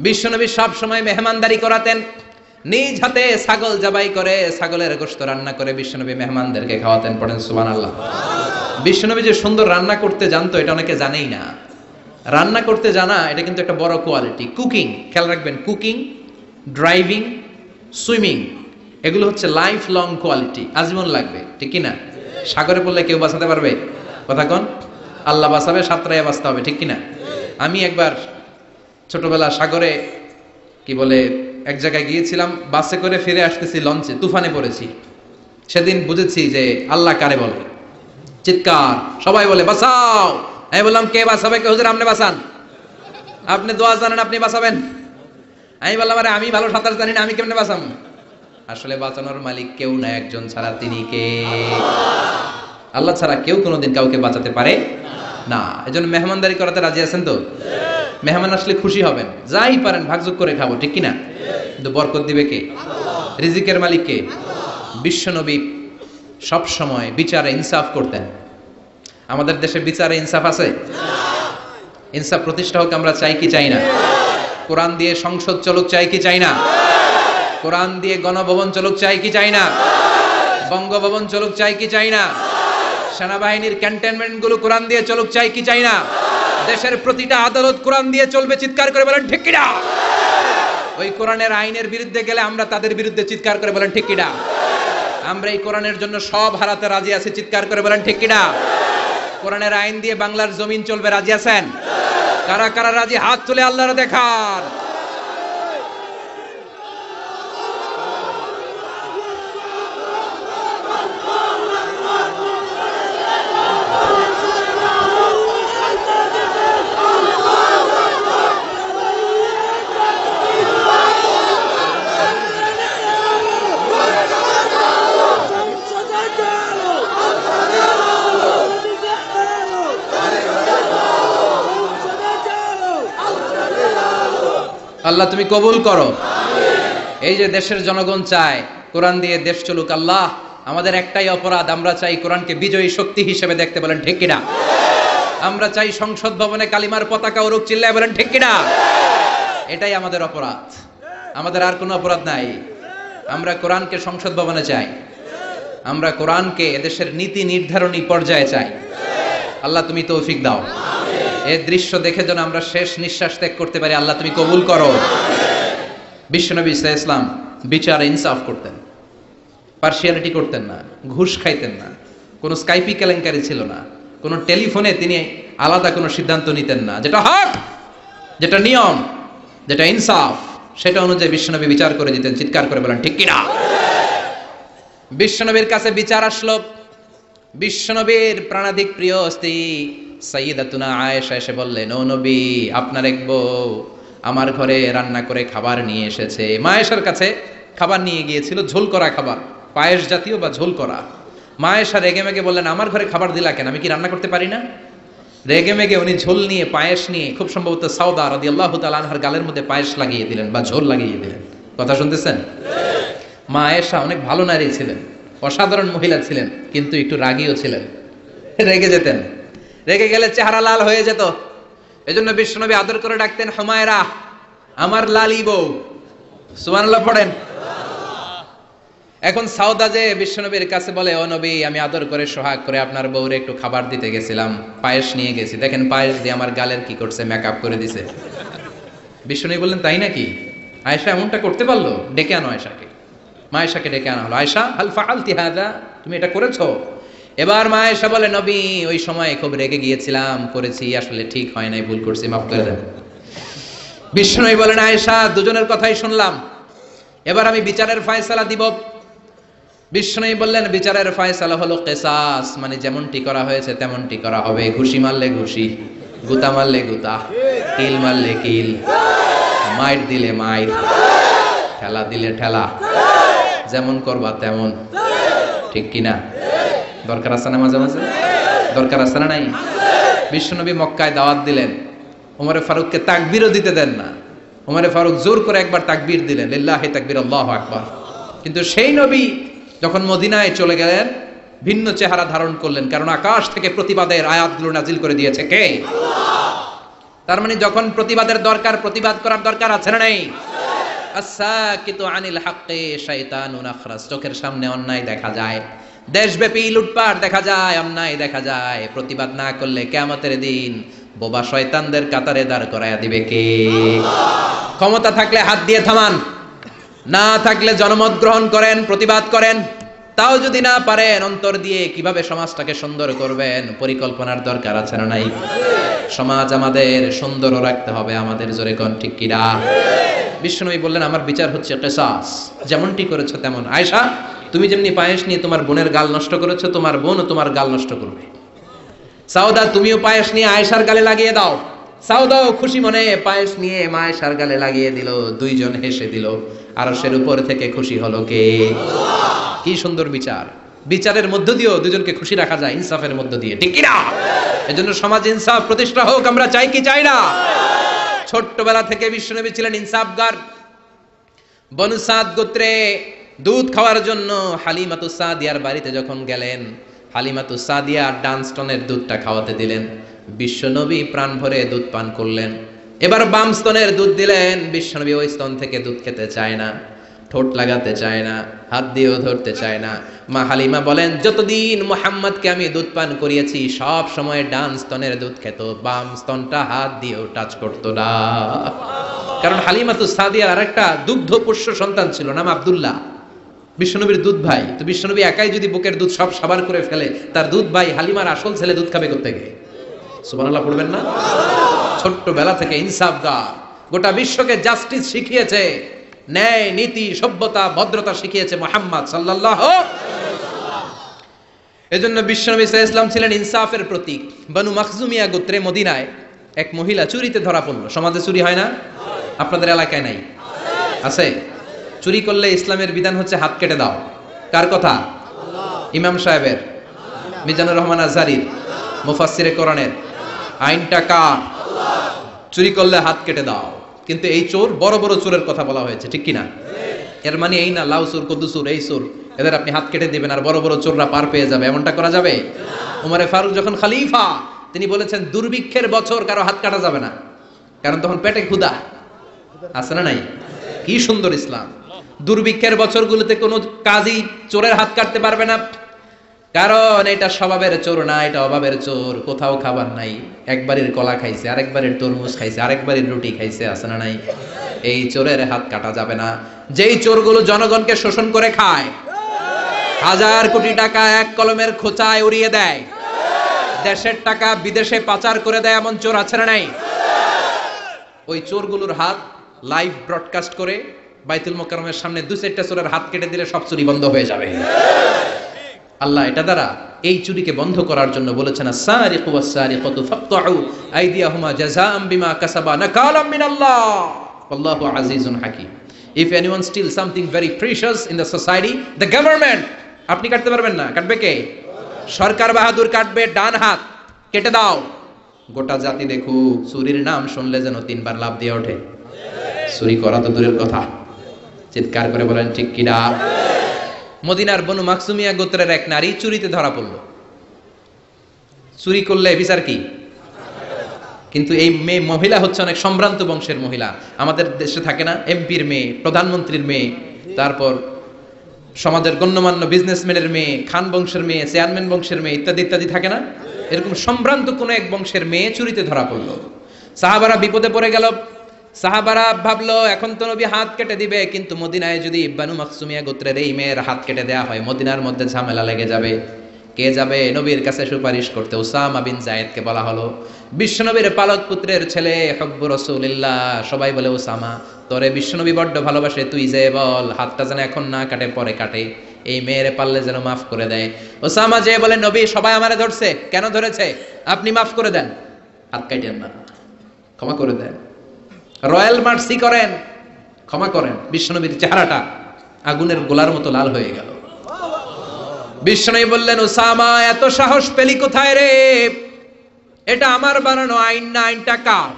বিশ্বনবী সব সময় মেহমানদারি করাতেন, নিজ হাতে ছাগল জবাই করে, ছাগলের গোশত রান্না করে বিশ্বনবী মেহমানদেরকে খাওয়াতেন। পড়েন সুবহানাল্লাহ। বিশ্বনবী যে সুন্দর রান্না করতে জানতো এটা অনেকে জানেই না। রান্না করতে জানা এটা কিন্তু একটা বড় কোয়ালিটি। কুকিং, খেয়াল রাখবেন, কুকিং, ড্রাইভিং, সুইমিং, এগুলো হচ্ছে লাইফ লং কোয়ালিটি, আজীবন লাগবে, ঠিক কিনা? সাগরে পড়লে কেউ বাঁচাতে পারবে? কথা কোন? আল্লাহ বাঁচাবে, সাঁতরাইয়া বাঁচতে হবে, ঠিক কিনা? আমি একবার ছোটবেলা সাগরে কি বলে এক জায়গায় গিয়েছিলাম, বাসে করে ফিরে আসতেছি, লঞ্চে তুফানে পড়েছি। সেদিন বুঝেছি যে আল্লাহ কারে বলে, চিৎকার, সবাই বলে বাঁচাও। আমি বললাম কে বাঁচাবে? কে? হুজুর আপনি বাঁচান, আপনি দোয়া জানেন, আপনি বাঁচাবেন। আমি বললাম আরে আমি ভালো সাঁতার জানি না, আমি কেমনে বাঁচাম? আসলে বাঁচানোর মালিক কেউ না, একজন ছাড়া, তিনি কে? আল্লাহ ছাড়া কেউ কোনোদিন কাউকে বাঁচাতে পারে না। এজন্য মেহমানদারি করাতে রাজি আছেন তো? মেহমান আসলে খুশি হবেন, যাই পারেন ভাগযোগ করে খাবো, ঠিক কিনা? কিন্তু বরকত দিবে কে? রিজিকের মালিক কে? বিশ্বনবী সব সময় বিচারে ইনসাফ করতেন। আমাদের দেশে বিচারে ইনসাফ আছে? ইনসাফ প্রতিষ্ঠা হোক আমরা চাই কি চাই না? কোরআন দিয়ে সংসদ চলুক চাই কি চাই না? কোরআন দিয়ে গণভবন চলুক চাই কি চাই না? বঙ্গভবন চলুক চাই কি চাই না? সেনাবাহিনীর ক্যান্টনমেন্ট গুলো কোরআন দিয়ে চলুক চাই কি চাই না? দেশের প্রতিটা আদালত কোরআন দিয়ে চলবে, চিৎকার করে বলেন ঠিক কিনা? ওই কোরআনের আইনের বিরুদ্ধে গেলে আমরা তাদের বিরুদ্ধে চিৎকার করে বলেন ঠিক কিনা? আমরা এই কোরআনের জন্য সব হারাতে রাজি আছি, চিৎকার করে বলেন ঠিক কিনা? কোরআনের আইন দিয়ে বাংলার জমিন চলবে, রাজি আছেন? কারা কারা রাজি হাত তুলে আল্লাহর দেখান। আল্লাহ তুমি কবুল করো। এই যে দেশের জনগণ চায় কোরআন দিয়ে দেশ চলুক, আল্লাহ আমাদের একটাই অপরাধ, আমরা চাই কোরআনকে বিজয়ী শক্তি হিসেবে দেখতে, বলেন ঠিক কিনা? আমরা চাই সংসদ ভবনে কালিমার পতাকা উড়ুক, চিল্লায় বলেন ঠিক কিনা? এটাই আমাদের অপরাধ, আমাদের আর কোনো অপরাধ নাই। আমরা কোরআনকে সংসদ ভবনে চাই, আমরা কোরআনকে এদেশের নীতি নির্ধারণী পর্যায়ে চাই। আল্লাহ তুমি তৌফিক দাও, এই দৃশ্য দেখে যেন আমরা শেষ নিঃশ্বাস ত্যাগ করতে পারি, আল্লাহ তুমি কবুল করো। বিশ্বনবী ইসলাম বিচার ইনসাফ করতেন, পার্সিয়ালিটি করতেন না, ঘুষ খাইতেন না, কোনো স্কাইপি কেলেঙ্কারি ছিল না, কোনো টেলিফোনে তিনি আলাদা কোনো সিদ্ধান্ত নিতেন না। যেটা হক, যেটা নিয়ম, যেটা ইনসাফ, সেটা অনুযায়ী বিশ্বনবী বিচার করে দিতেন। চিৎকার করে বলেন ঠিক কিনা? বিশ্বনবীর কাছে বিচার আসলো, বিশ্বনবীর প্রাণাধিক প্রিয় স্ত্রী সাইয়্যিদাতুনা আয়েশা এসে বললেন, ও নবী, আপনার এক বউ আমার ঘরে রান্না করে খাবার নিয়ে এসেছে। মা আয়েশার কাছে খাবার নিয়ে গিয়েছিল, ঝোল করা খাবার, পায়েস জাতীয় বা ঝোল করা। মা আয়েশা রেগে মেগে বললেন, আমার ঘরে খাবার দিলা কেন? আমি কি রান্না করতে পারি না? রেগে মেগে উনি ঝোল নিয়ে, পায়েস নিয়ে, খুব সম্ভবত সাউদা রাদিয়াল্লাহু তাআলা আনহার গালের মধ্যে পায়েস লাগিয়ে দিলেন বা ঝোল লাগিয়ে দিলেন। কথা শুনতেছেন? মা আয়েশা অনেক ভালো নারী ছিলেন, অসাধারণ মহিলা ছিলেন, কিন্তু একটু রাগীও ছিলেন, রেগে যেতেন। রেগে গেলে চেহারা লাল হয়ে যেত। এজন্য বিশ্বনবী আদর করে ডাকতেন, হুমায়রা, আমার লালি বউ। সুবহানাল্লাহ পড়েন। এখন সাউদা যে বিশ্বনবীর কাছে বলে, ও নবী, আমি আদর করে সোহাগ করে আপনার বউরে একটু খাবার দিতে গেছিলাম, পায়েস নিয়ে গেছি, দেখেন পায়েস দিয়ে আমার গালের কি করছে, মেকআপ করে দিছে। বিশ্বনবী বললেন, তাই নাকি? আয়েশা এমনটা করতে পারলো? ডেকে আনো আয়েশাকে। মা আয়েশাকে ডেকে আনা হলো। আয়েশা, হাল ফাআলতি হাযা, তুমি এটা করেছো? এবার মা আয়েশা বলে, নবী, ওই সময় খুব রেগে গিয়েছিলাম, করেছি, আসলে ঠিক হয় নাই, ভুল করছি, মাফ করে দেন। বিশ্বনবী বলেন, আয়েশা, দুজনের কথাই শুনলাম, এবার আমি বিচারের ফয়সালা দিব। বিশ্বনবী বললেন, বিচারের ফয়সালা হলো কিসাস, মানে যেমনটি করা হয়েছে তেমনটি করা হবে। ঘুষি মারলে ঘুষি, গুতা মারলে গুতা, কিল মারলে কিল, মাইর দিলে মাইর, ঠেলা দিলে ঠেলা, যেমন করবা তেমন। ঠিক কিনা? দরকার আছে না? মাঝে মাঝে দরকার আছে না? নাই? বিশ্বনবী মক্কায় দাওয়াত দিলেন, ওমরে ফারুককে তাকবীরও দিতে দেন না। ওমরে ফারুক জোর করে একবার তাকবীর দিলেন, লিল্লাহি তাকবীর, আল্লাহু আকবার। কিন্তু সেই নবী যখন মদিনায় চলে গেলেন, ভিন্ন চেহারা ধারণ করলেন, কারণ আকাশ থেকে প্রতিবাদের আয়াতগুলো নাজিল করে দিয়েছে কে? আল্লাহ। তার মানে যখন প্রতিবাদের দরকার, প্রতিবাদ করার দরকার আছে না নাই? আস-সাকিতু আনিল হাক্কি শাইতানুন আখরাস। চোখের সামনে অন্যায় দেখা যায়, দেশব্যাপী লুটপাট দেখা যায়, অন্যায় দেখা যায়, প্রতিবাদ না করলে কিয়ামতের দিন বোবা শয়তানদের কাতারে দাঁড় করায়া দিবে কে? আল্লাহ। ক্ষমতা থাকলে হাত দিয়ে থামান, না থাকলে জনমত গ্রহণ করেন, প্রতিবাদ করেন। তাও যদি না পারেন, অন্তর দিয়ে কিভাবে সমাজটাকে সুন্দর করবেন, পরিকল্পনার দরকার আছে না নাই? সমাজ আমাদের সুন্দরও রাখতে হবে আমাদের, জোরে কোন ঠিক কিনা? বিশ্বনবী বললেন, আমার বিচার হচ্ছে কিসাস, যেমনটি করেছো তেমন। আয়েশা, তুমি যেমনি পায়েস নিয়ে তোমার বোনের গাল নষ্ট করেছো, তোমার বোনও তোমার গাল নষ্ট করবে। সাউদা, তুমিও পায়েস নিয়ে আয়েশার গালে লাগিয়ে দাও। সাউদাও খুশি মনে পায়েস নিয়ে মা আয়েশার গালে লাগিয়ে দিল, দুইজন হেসে দিল। আরশের উপর থেকে খুশি হলো কে? আল্লাহ। কি সুন্দর বিচার! বিচারের মধ্য দিয়েও দুজনকে খুশি রাখা যায়, ইনসাফের মধ্য দিয়ে, ঠিক কি না? এজন্য সমাজ ইনসাফ প্রতিষ্ঠা হোক, আমরা চাই কি চাই না? ছোট্টবেলা থেকে বিশ্বনবী ছিলেন ইনসাফগার। বনু সাদ গোত্রে দুধ খাওয়ার জন্য হালিমাতুস সাদিয়ার বাড়িতে যখন গেলেন, হালিমাতুস সাদিয়া ডানস্টনের দুধটা খাওয়াতে দিলেন। বিশ্বনবী প্রাণ ভরে দুধ পান করলেন। এবার বাম স্তনের দুধ দিলেন। বিশ্বনবী ওই স্তন থেকে দুধ খেতে চায় না, ঠোঁট লাগাতে চায় না, হাত দিয়েও ধরতে চায় না। মা হালিমা বলেন, যতদিন মুহাম্মদকে আমি দুধ পান করিয়েছি, সব সময় ডান স্তনের দুধ খেত, বাম স্তনটা হাত দিয়েও টাচ করতো না। কারণ হালিমাতুস সাদিয়ার আরেকটা দুগ্ধপোষ্য সন্তান ছিল, নাম আব্দুল্লাহ, বিশ্বনবীর দুধ ভাই। তো বিশ্বনবী একাই যদি বুকের দুধ সব সাবার করে ফেলে, তার দুধ ভাই হালিমার আসল ছেলে দুধ খাবে কোত্থেকে? সুবহানাল্লাহ পড়বেন না? ছোট্টবেলা থেকে ইনসাফগার, গোটা বিশ্বকে জাস্টিস শিখিয়েছে, ন্যায় নীতি সভ্যতা ভদ্রতা শিখিয়েছে মুহাম্মদ সাল্লাল্লাহু। এজন্য বিশ্বনবী সাল্লাল্লাহু আলাইহি ওয়াসাল্লাম ছিলেন ইনসাফের প্রতীক। বনু মাখজুমিয়া গোত্রে মদিনায় এক মহিলা চুরিতে ধরা পড়ল। সমাজে চুরি হয় না? আপনাদের এলাকায় নাই? আছে? চুরি করলে ইসলামের বিধান হচ্ছে হাত কেটে দাও। কার কথা? ইমাম সাহেবের, মিজানুর রহমান আজহারির, মুফাসসিরে কোরআনের? আইনটা কার? চুরি করলে হাত কেটে দাও। কিন্তু এই চোর, বড় বড় চোরের কথা বলা হয়েছে, ঠিক কিনা? এর মানে এই না লাউ চোর, কদ্দু চোর, এই চোর, এদের আপনি হাত কেটে দিবেন আর বড় বড় চোররা পার পেয়ে যাবে, এমনটা করা যাবে? ওমরে ফারুক যখন খলিফা, তিনি বলেছেন দুর্ভিক্ষের বছর কারো হাত কাটা যাবে না, কারণ তখন পেটে ক্ষুধা আছে না নাই? কি সুন্দর ইসলাম! দুর্ভিক্ষের বছরগুলোতে কোনো কাজী চোরের হাত কাটতে পারবে না, কারণ এটা স্বভাবের চোর না, এটা অভাবের চোর। কোথাও খাবার নাই, একবারের কলা খাইছে, আরেকবারের তরমুজ খাইছে, আরেকবারের রুটি খাইছে, আছে না নাই? এই চোরের হাত কাটা যাবে না। যেই চোরগুলো জনগণকে শোষণ করে খায়, হাজার কোটি টাকা এক কলমের খোঁচায় উড়িয়ে দেয়, দেশের টাকা বিদেশে পাচার করে দেয়, এমন চোর আছে না নাই? ওই চোরগুলোর হাত লাইভ ব্রডকাস্ট করে বাইতুল মোকাররমের সামনে 2-4টা চোরের হাত কেটে দিলে সব চুরি বন্ধ হয়ে যাবে। আল্লাহ এটা দ্বারা এই চুরিকে বন্ধ করার জন্য বলেছেন, আস-সারিকু ওয়াস-সারিকাতু ফাকতাউ আইদিয়াহুমা জাযাআম বিমা কাসাবা নাকালাম মিনাল্লাহ ওয়াল্লাহু আজিজুন হাকীম। If anyone steals something very precious in the society, the government, আপনি কাটতে পারবেন না, কাটবে কে? সরকার বাহাদুর কাটবে, ডান হাত কেটে দাও। গোটা জাতি দেখুক, চুরির নাম শুনলে যেন 3 বার লাফ দিয়ে ওঠে। চুরি করা তো দূরের কথা, চিৎকার করে বলেন ঠিক কিনা। মদিনার বনু মাকসুমিয়া গোত্রের এক নারী চুরিতে ধরা পড়ল। চুরি করলে বিচার কি? কিন্তু এই মেয়ে মহিলা হচ্ছে অনেক সম্ভ্রান্ত বংশের মহিলা। আমাদের দেশে থাকে না, এমপির মেয়ে, প্রধানমন্ত্রীর মেয়ে, তারপর সমাজের গণ্যমান্য বিজনেসম্যানের মেয়ে, খান বংশের মেয়ে, চেয়ারম্যান বংশের মেয়ে, ইত্যাদি ইত্যাদি থাকে না। এরকম সম্ভ্রান্ত কোন এক বংশের মেয়ে চুরিতে ধরা পড়লো। সাহাবারা বিপদে পড়ে গেল। সাহাবারা ভাবলো এখন তো নবী হাত কেটে দিবে, কিন্তু মদিনায় যদি বানু মাকসুমিয়া গোত্রের এই মেয়ের হাত কেটে দেয়া হয়, মদিনার মধ্যে ঝামেলা লেগে যাবে। কে যাবে নবীর কাছে সুপারিশ করতে? উসামা বিন যায়েদকে বলা হলো। বিশ্বনবীর পালক পুত্রের ছেলে, হব্বু রাসূলুল্লাহ। সবাই বলে উসামা, তোরে বিশ্বনবী বড্ড ভালোবাসে, তুই যে বল হাতটা যেন এখন না কাটে, পরে কাটে, এই মেয়েরে পারলে যেন মাফ করে দেয়। উসামা যে বলে, নবী সবাই আমারে ধরছে, কেন ধরেছে? আপনি মাফ করে দেন, হাত কাটেন না, ক্ষমা করে দেন, রয়্যাল মার্সি করেন, ক্ষমা করেন। বিশ্বনবীর চেহারাটা আগুনের গোলার মতো লাল হয়ে গেল। বিশ্বনবী বললেন, উসামা এত সাহস পেলি কোথায় রে? এটা আমার বানানো আইন না, আইনটা কার?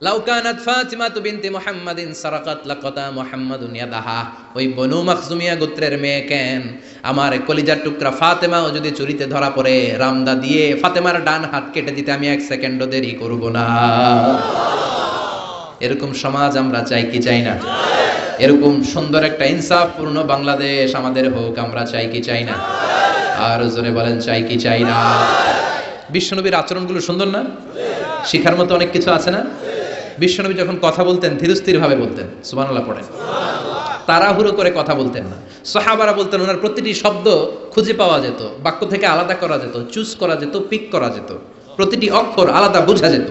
লাউ কানাত ফাতিমাতু বিনতি মুহাম্মাদিন সারাকাত লাকাতা মুহাম্মাদুন ইয়াদাহা। ওই বনু মাখজুমিয়া গোত্রের মেয়ে কেন, আমার কলিজার টুকরা ফাতেমাও যদি চুরিতে ধরা পড়ে, রামদা দিয়ে ফাতেমার ডান হাত কেটে দিতে আমি 1 সেকেন্ডও দেরি করব না। এরকম সমাজ আমরা চাই কি চাই না? এরকম সুন্দর একটা ইনসাফপূর্ণ বাংলাদেশ আমাদের হোক, আমরা চাই কি চাই না? আর জোরে বলেন, চাই কি চাই না? বিশ্বনবীর আচরণগুলো সুন্দর না? শিখার মতো অনেক কিছু আছে না? বিশ্বনবী যখন কথা বলতেন ধীরস্থির ভাবে বলতেন, সুবহানাল্লাহ পড়েন। তাড়াহুড়ো করে কথা বলতেন না। সাহাবারা বলতেন ওনার প্রতিটি শব্দ খুঁজে পাওয়া যেত, বাক্য থেকে আলাদা করা যেত, চুজ করা যেত, পিক করা যেত, প্রতিটি অক্ষর আলাদা বোঝা যেত।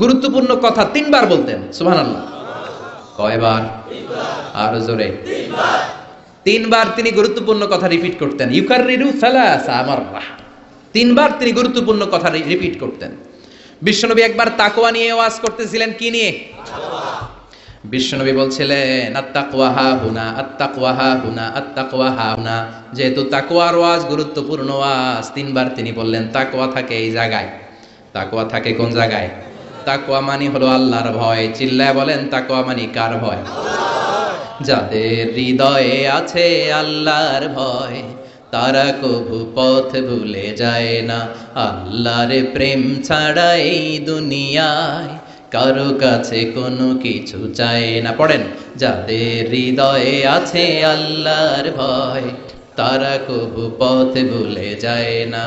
গুরুত্বপূর্ণ কথা 3 বার বলতেন, সুবহানাল্লাহ। কয়বার? আর জোরে 3 বার তিনি গুরুত্বপূর্ণ কথা রিপিট করতেন। ইউকাররিরু সালাসা মাররা, 3 বার তিনি গুরুত্বপূর্ণ কথা রিপিট করতেন। বিশ্বনবী একবার তাকওয়া নিয়ে ওয়াজ করতেছিলেন। কি নিয়ে? বিশ্বনবী বলছিলেন, আত্তাকওয়া হা হুনা, আত্তাকওয়া হা হুনা, আত্তাকওয়া হা হুনা। যেহেতু তাকওয়ার ওয়াজ গুরুত্বপূর্ণ ওয়াজ, 3 বার তিনি বললেন তাকওয়া থাকে এই জায়গায়। তাকওয়া থাকে কোন জায়গায়? তাকওয়া মানে হলো আল্লাহর ভয়। চিল্লায় বলেন, তাকওয়া মানে কার ভয়? যাদের হৃদয়ে আছে আল্লাহর ভয়, তারা কবু পথ ভুলে যায় না। আল্লাহর প্রেম ছাড়া এই দুনিয়ায় কারো কাছে কোনো কিছু চায় না। পড়েন, যাদের হৃদয়ে আছে আল্লাহর ভয়, তারা কবু পথ ভুলে যায় না।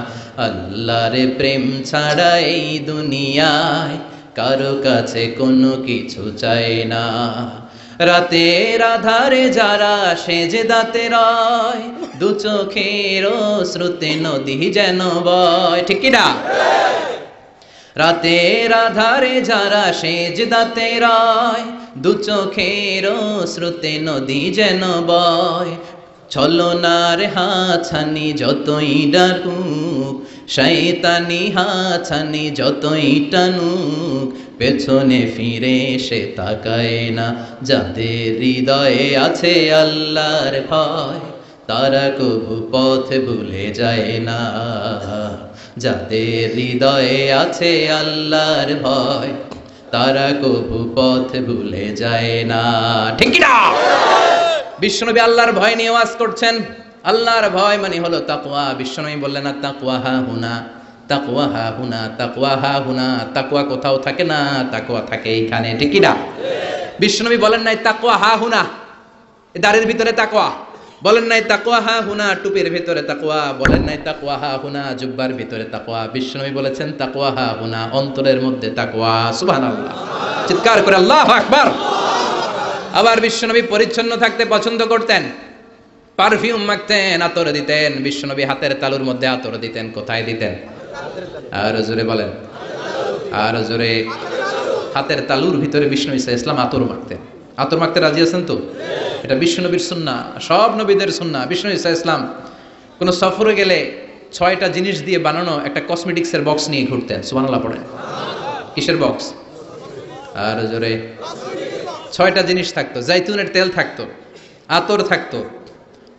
আল্লাহর প্রেম ছাড়া এই দুনিয়ায় কারো কাছে কোনো কিছু চায় না। রাতের আধারে যারা সেজদাতে রয়, দু চোখের শ্রুতে নদী যেন বয়। ঠিক কি না? রাতের আধারে যারা সেজদাতে রয়, দু চোখের শ্রুতে নদী যেন বয়। ছলনার হাছানি যতই ডাকুক, শয়তানি হাছানি যতই টানুক, পেছনে ফিরে সে তাকায় না। যাদের হৃদয়ে আছে আল্লাহর ভয়, তারা কবু পথ ভুলে যায় না। যাদের হৃদয়ে আছে আল্লাহর ভয়, তারা কবু পথ ভুলে যায় না। ঠিক না? বিশ্বনবী আল্লাহর ভয় নিয়ে ওয়াজ করছেন। আল্লাহর ভয় মানে হলো তাকওয়া। বিশ্বনবী বললেন, তাকওয়া হা হুনা, তাকওয়া হা হুনা, তাকওয়া হা হুনা। তাকওয়া কোথাও থাকে না, তাকওয়া থাকে এইখানে। ঠিক না? বিশ্বনবী বলেন নাই তাকওয়া হা হুনা দাড়ির ভিতরে তাকওয়া, বলেন নাই তাকওয়া হা হুনা টুপির ভিতরে তাকওয়া, বলেন নাই তাকওয়া হা হুনা জুব্বার ভিতরে তাকওয়া। বিশ্বনবী বলেছেন তাকওয়া হা হুনা, অন্তরের মধ্যে তাকওয়া। সুবহানাল্লাহ, চিৎকার করে আল্লাহু আকবার। আবার বিশ্বনবী পরিচ্ছন্ন থাকতে পছন্দ করতেন। পারফিউম মাখতেন, আতর দিতেন। বিশ্বনবী হাতের তালুর মধ্যে আতর দিতেন। কোথায় দিতেন? আর জোরে বলেন, আর জোরে। হাতের তালুর ভিতরে বিশ্বনবী সাল্লাল্লাহু আলাইহি ওয়াসাল্লাম আতর মাখতেন। আতর মাখতে রাজি আছেন তো? এটা বিশ্বনবীর সুন্নাহ, সব নবীদের সুন্নাহ। বিশ্বনবী সাল্লাল্লাহু আলাইহি ওয়াসাল্লাম কোন সফরে গেলে 6টা জিনিস দিয়ে বানানো একটা কসমেটিক্সের বক্স নিয়ে ঘুরতেন। সুবহানাল্লাহ পড়েন। কিসের বক্স? আর জোরে। 6টা জিনিস থাকতো। জাইতুনের তেল থাকতো, আতর থাকতো,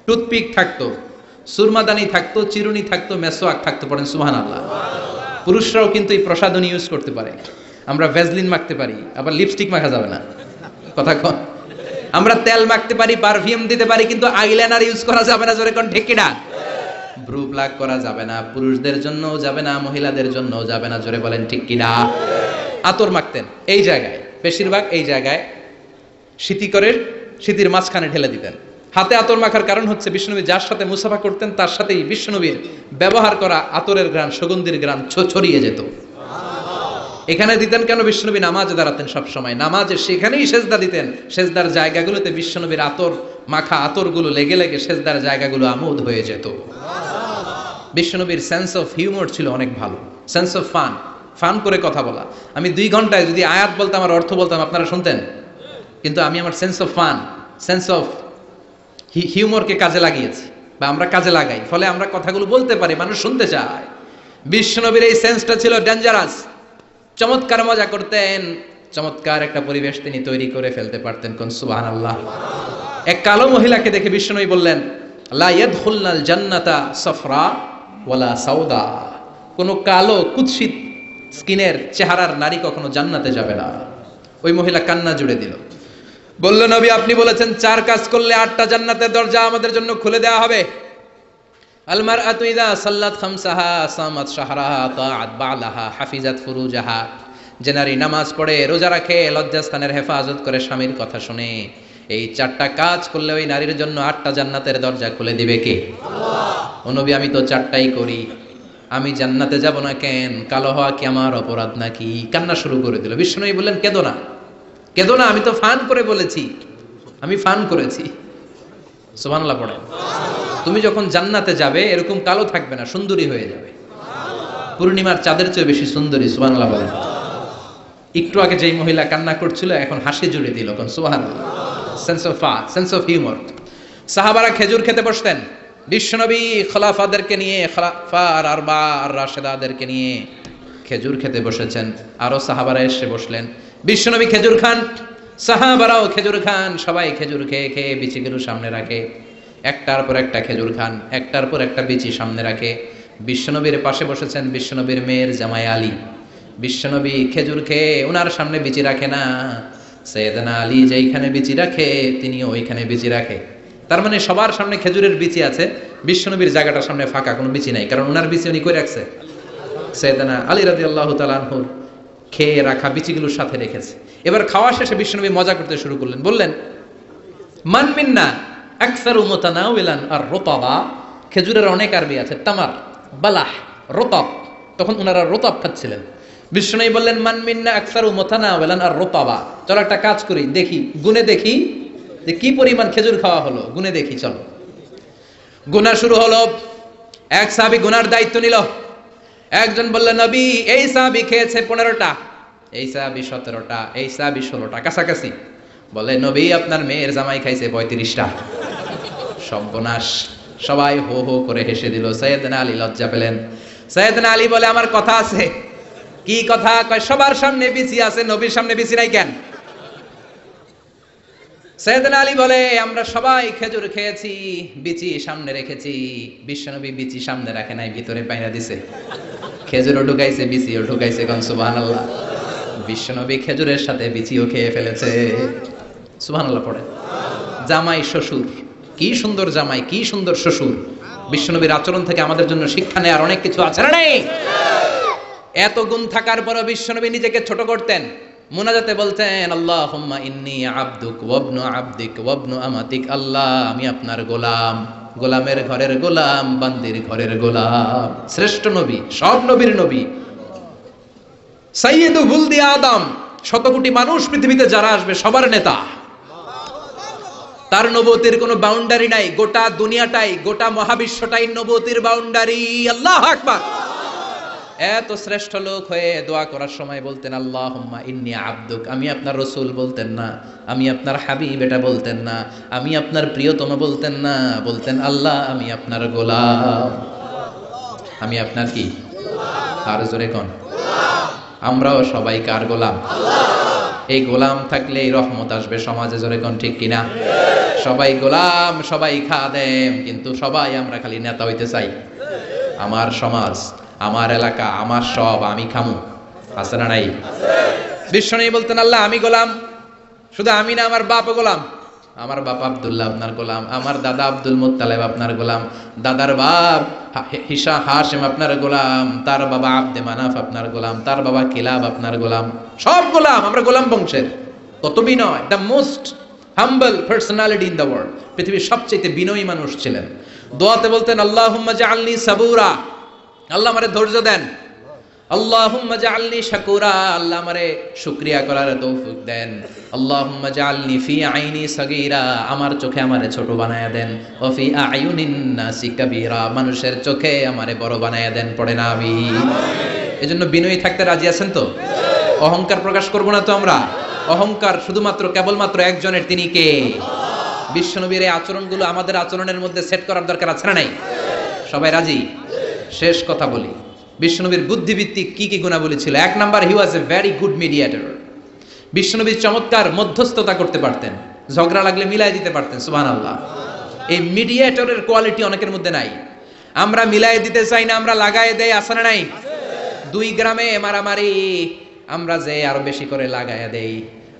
টুথপিক থাকতো, সুরমাদানি থাকতো, চিরুনি থাকতো, মেসওয়াক থাকতো। পড়েন সুবহানাল্লাহ। পুরুষরাও কিন্তু এই প্রসাধনী ইউজ করতে পারে। আমরা ভ্যাজলিন মাখতে পারি, আবার লিপস্টিক মাখা যাবে না, কথা কন। আমরা তেল মাখতে পারি, পারফিউম দিতে পারি, কিন্তু আইলাইনার ইউজ করা যাবে না, জোরে কোন ঠিক কিনা? ব্রু প্লাগ করা যাবে না, পুরুষদের জন্যও যাবে না, মহিলাদের জন্যও যাবে না, জোরে বলেন ঠিক কিনা? আতর মাখতেন এই জায়গায়, বেশিরভাগ এই জায়গায় শীতির মাঝখানে ঢেলে দিতেন। হাতে আতর মাখার কারণ হচ্ছে বিশ্বনবী যার সাথে মুসাফা করতেন তার সাথেই বিশ্বনবীর ব্যবহার করা আতরের ঘ্রাণ, সুগন্ধির ঘ্রাণ ছড়িয়ে যেত। এখানে দিতেন কেন? বিশ্বনবী নামাজে দাঁড়াতেন সব সময়, নামাজে সেখানেই সেজদা দিতেন। সেজদার জায়গাগুলোতে বিশ্বনবীর আতর মাখা আতরগুলো লেগে লেগে সেজদার জায়গাগুলো আমোদ হয়ে যেত। বিশ্বনবীর সেন্স অফ হিউমার ছিল অনেক ভালো, সেন্স অফ ফান করে কথা বলা। আমি 2 ঘন্টায় যদি আয়াত বলতাম আর অর্থ বলতাম আপনারা শুনতেন, কিন্তু আমি আমার sense of fun, sense of হিউমারকে কাজে লাগিয়েছি, বা আমরা কাজে লাগাই, ফলে আমরা কথাগুলো বলতে পারি, মানুষ শুনতে চায়। বিশ্বনবীর এই সেন্সটা ছিল ডেঞ্জারাস। চমৎকার মজা করতেন, চমৎকার একটা পরিবেশ তিনি তৈরি করে ফেলতে পারতেন। কোন সুবহানাল্লাহ। এক কালো মহিলাকে দেখে বিশ্বনবী বললেন, লা ইয়াদখুলনাল জান্নাতা সাফরা ওয়ালা সাউদা। কোন কালো কুৎসিত স্কিনের চেহারার নারী কখনো জান্নাতে যাবে না। ওই মহিলা কান্না জুড়ে দিল, বলল, নবী আপনি বলেছেন 4 কাজ করলে 8টা জান্নাতের দরজা আমাদের জন্য খুলে দেওয়া হবে। আল মারআতু ইযা সাল্লাত খামসাহা সামাত শাহরাহা তাআত বালাহা হাফিজাত ফুরুজাহা। যে নারী নামাজ পড়ে, রোজা রাখে, লজ্জাস্থানের হেফাজত করে, স্বামীর কথা শুনে, এই 4টা কাজ করলে ওই নারীর জন্য 8টা জান্নাতের দরজা খুলে দিবে কে? আল্লাহ। ও নবী আমি তো 4টাই করি, আমি জান্নাতে যাব না কেন? কালো হওয়া কি আমার অপরাধ নাকি? কান্না শুরু করে দিল। বিশ্বনবী বললেন, কেঁদো না, কেঁদো না, আমি তো ফান করে বলেছি, আমি ফান করেছি। সুবহানাল্লাহ পড়ে। তুমি যখন জান্নাতে যাবে এরকম কালো থাকবে না, সুন্দরী হয়ে যাবে, পূর্ণিমার চাঁদের চেয়ে বেশি সুন্দরী। সুবহানাল্লাহ বলেন। একটু আগে যেই মহিলা কান্না করছিল এখন হাসি জুড়ে দিল। কোন সুবহানাল্লাহ। Sense of humour. সাহাবারা খেজুর খেতে বসতেন, বিশ্বনবী খলাফাদেরকে নিয়ে, খলাফা আর আরবা আর রাশেদাদেরকে নিয়ে খেজুর খেতে বসেছেন। আরো সাহাবারা এসে বসলেন, বিশ্বনবী খেজুর খান, সাহাবারাও খেজুর খান। সবাই খেজুর খেয়ে খেয়ে বিচিগুলো সামনে রাখে, একটার পর একটা খেজুর খান, একটার পর একটা বিচি সামনে রাখে। বিশ্বনবীর পাশে বসেছেন বিশ্বনবীর মেয়ের জামাই আলী। বিশ্বনবী খেজুর খেয়ে ওনার সামনে বিচি রাখে না, সাইয়েদনা আলী যেইখানে বিচি রাখে তিনিও ওইখানে বিচি রাখে। তার মানে সবার সামনে খেজুরের বিচি আছে, বিশ্বনবীর জায়গাটার সামনে ফাঁকা, কোনো বিচি নাই, কারণ ওনার বিচি উনি কই রাখছে? সাইয়েদনা আলী রাদিয়াল্লাহু তাআলা আনহুর খেয়ে রাখা বিচিগুলোর সাথে রেখেছে। এবার খাওয়া শেষে বিশ্বনবী মজা করতে শুরু করলেন, বললেন, মান মিন্না আকসারু মুতানাওয়ালান আর রুতাবা। খেজুরের অনেক আরবি আছে, তামার, বালাহ, রুতাব। তখন ওনারা রুতাব খাচ্ছিলেন। বিশ্বনবী বললেন, মান মিন্না আকসারু মুতানাওয়ালান আর রুতাবা। চলো একটা কাজ করি, দেখি, গুনে দেখি যে কি পরিমাণ খেজুর খাওয়া হলো, গুনে দেখি। চলো গুনা শুরু হলো। এক সাহাবী গুনার দায়িত্ব নিল। একজন বললেন, নবী এই সাহাবী খেয়েছে 15টা, এই সাহাবী 17টা, এই সাহাবী 16টা, কাছাকাছি। বলে, নবী আপনার মেয়ের জামাই খাইছে 35টা। সর্বনাশ। সবাই হো হো করে হেসে দিল। সাইয়েদনা আলী লজ্জা পেলেন। সাইয়েদনা আলী বলে, আমার কথা আছে। কি কথা? কয়, সবার সামনে বিচি আছে, নবীর সামনে বিচি নাই কেন? সাইয়েদনা আলী বলে, আমরা সবাই খেজুর খেয়েছি, বিচি সামনে রেখেছি, বিশ্বনবী বিচি সামনে রাখে নাই, ভিতরে পাইনা দিছে। খেজুরও ঢুকাইছে, বিচিও ঢুকাইছে। কোন সুবহানাল্লাহ। বিশ্বনবী খেজুরের সাথে বিচিও খেয়ে ফেলেছে। সুবহানাল্লাহ পড়ে। জামাই শ্বশুর, কি সুন্দর জামাই, কি সুন্দর শ্বশুর। বিশ্বনবীর আচরণ থেকে আমাদের জন্য শিক্ষা নেওয়ার অনেক কিছু আছে না নেই? এত গুণ থাকার পরও বিশ্বনবী নিজেকে ছোট করতেন। মুনাজাতে বলতেন, আল্লাহুম্মা ইন্নী আবদুক ওয়াবনু আবদিক ওয়াবনু আমাতিক। আল্লাহ আমি আপনার গোলাম, গোলামের ঘরের গোলাম, বান্দির ঘরের গোলাম। শ্রেষ্ঠ নবী, সব নবীর নবী, সাইয়্যিদু বুলদি আদম, শত কোটি মানুষ পৃথিবীতে যারা আসবে সবার নেতা। তার নবুয়তের কোনো বাউন্ডারি নাই, গোটা দুনিয়াটাই, গোটা মহাবিশ্বটাই নবুয়তের বাউন্ডারি। আল্লাহু আকবার। এত শ্রেষ্ঠ লোক হয়ে দোয়া করার সময় বলতেন, আল্লাহুম্মা ইন্নী আবদুক। আমি আপনার রাসূল বলতেন না, আমি আপনার হাবিব এটা বলতেন না, আমি আপনার প্রিয়তম বলতেন না, বলতেন আল্লাহ আমি আপনার গোলাম। আমি আপনার কি? আর জোরে কোন? আমরাও সবাই কার গোলাম? এই গোলাম থাকলে এই রহমত আসবে সমাজে। জোরে কোন ঠিক কিনা? সবাই গোলাম, সবাই খাদেম, কিন্তু সবাই আমরা খালি নেতা হইতে চাই। আমার সমাজ, আমার এলাকা, আমার সব, আমি খামু। আছে না নাই? বিশ্বনবী বলতেন, আল্লাহ আমি গোলাম, শুধু আমি না, আমার বাপও গোলাম। আমার বাপ আব্দুল্লাহ আপনার গোলাম, আমার দাদা আব্দুল মুত্তালিব আপনার গোলাম, দাদার বাপ হাশিম আপনার গোলাম, তার বাবা আব্দে মানাফ আপনার গোলাম, তার বাবা কিলাব আপনার গোলাম, সব গোলাম, আমরা গোলাম বংশের। কত বিনয়! The most humble personality in the world. পৃথিবীর সবচেয়ে বিনয়ী মানুষ ছিলেন। দোয়াতে বলতেন, আল্লাহুম্মা জাআলনি সাবুরা, আল্লাহ আমারে ধৈর্য দেন। আল্লাহুম্মা জাআলনি শাকুরা, আল্লাহ আমারে শুকরিয়া করার তৌফিক দেন। আল্লাহুম্মা জাআলনি ফি আইনি সাগীরা, আমার চোখে আমারে ছোট বানায়া দেন। ওয়া ফি আয়ুনিন নাসি কাবীরা, মানুষের চোখে আমারে বড় বানায়া দেন। পড়ে না আমিন। এজন্য বিনয়ী থাকতে রাজি আছেন তো? অহংকার প্রকাশ করব না তো আমরা? অহংকার শুধুমাত্র কেবলমাত্র একজনের, তিনি কে? বিশ্বনবীর এই আচরণগুলো আমাদের আচরণের মধ্যে সেট করার দরকার আছে না নাই? সবাই রাজি? শেষ কথা বলি, বিশ্বনবীর বুদ্ধিভিত্তিক কি কি গুণাবলী ছিল? এক number, he was a very good mediator. বিশ্বনবী চমৎকার মধ্যস্থতা করতে পারতেন, ঝগড়া লাগলে মিলাই দিতে পারতেন। সুবহানাল্লাহ। এই মিডিয়েটরের কোয়ালিটি অনেকের মধ্যে নাই। আমরা মিলাই দিতে চাই না, আমরা লাগায় দেই। আছে না নাই? দুই গ্রামে মারামারি, আমরা যে আরো বেশি করে লাগায় দেই।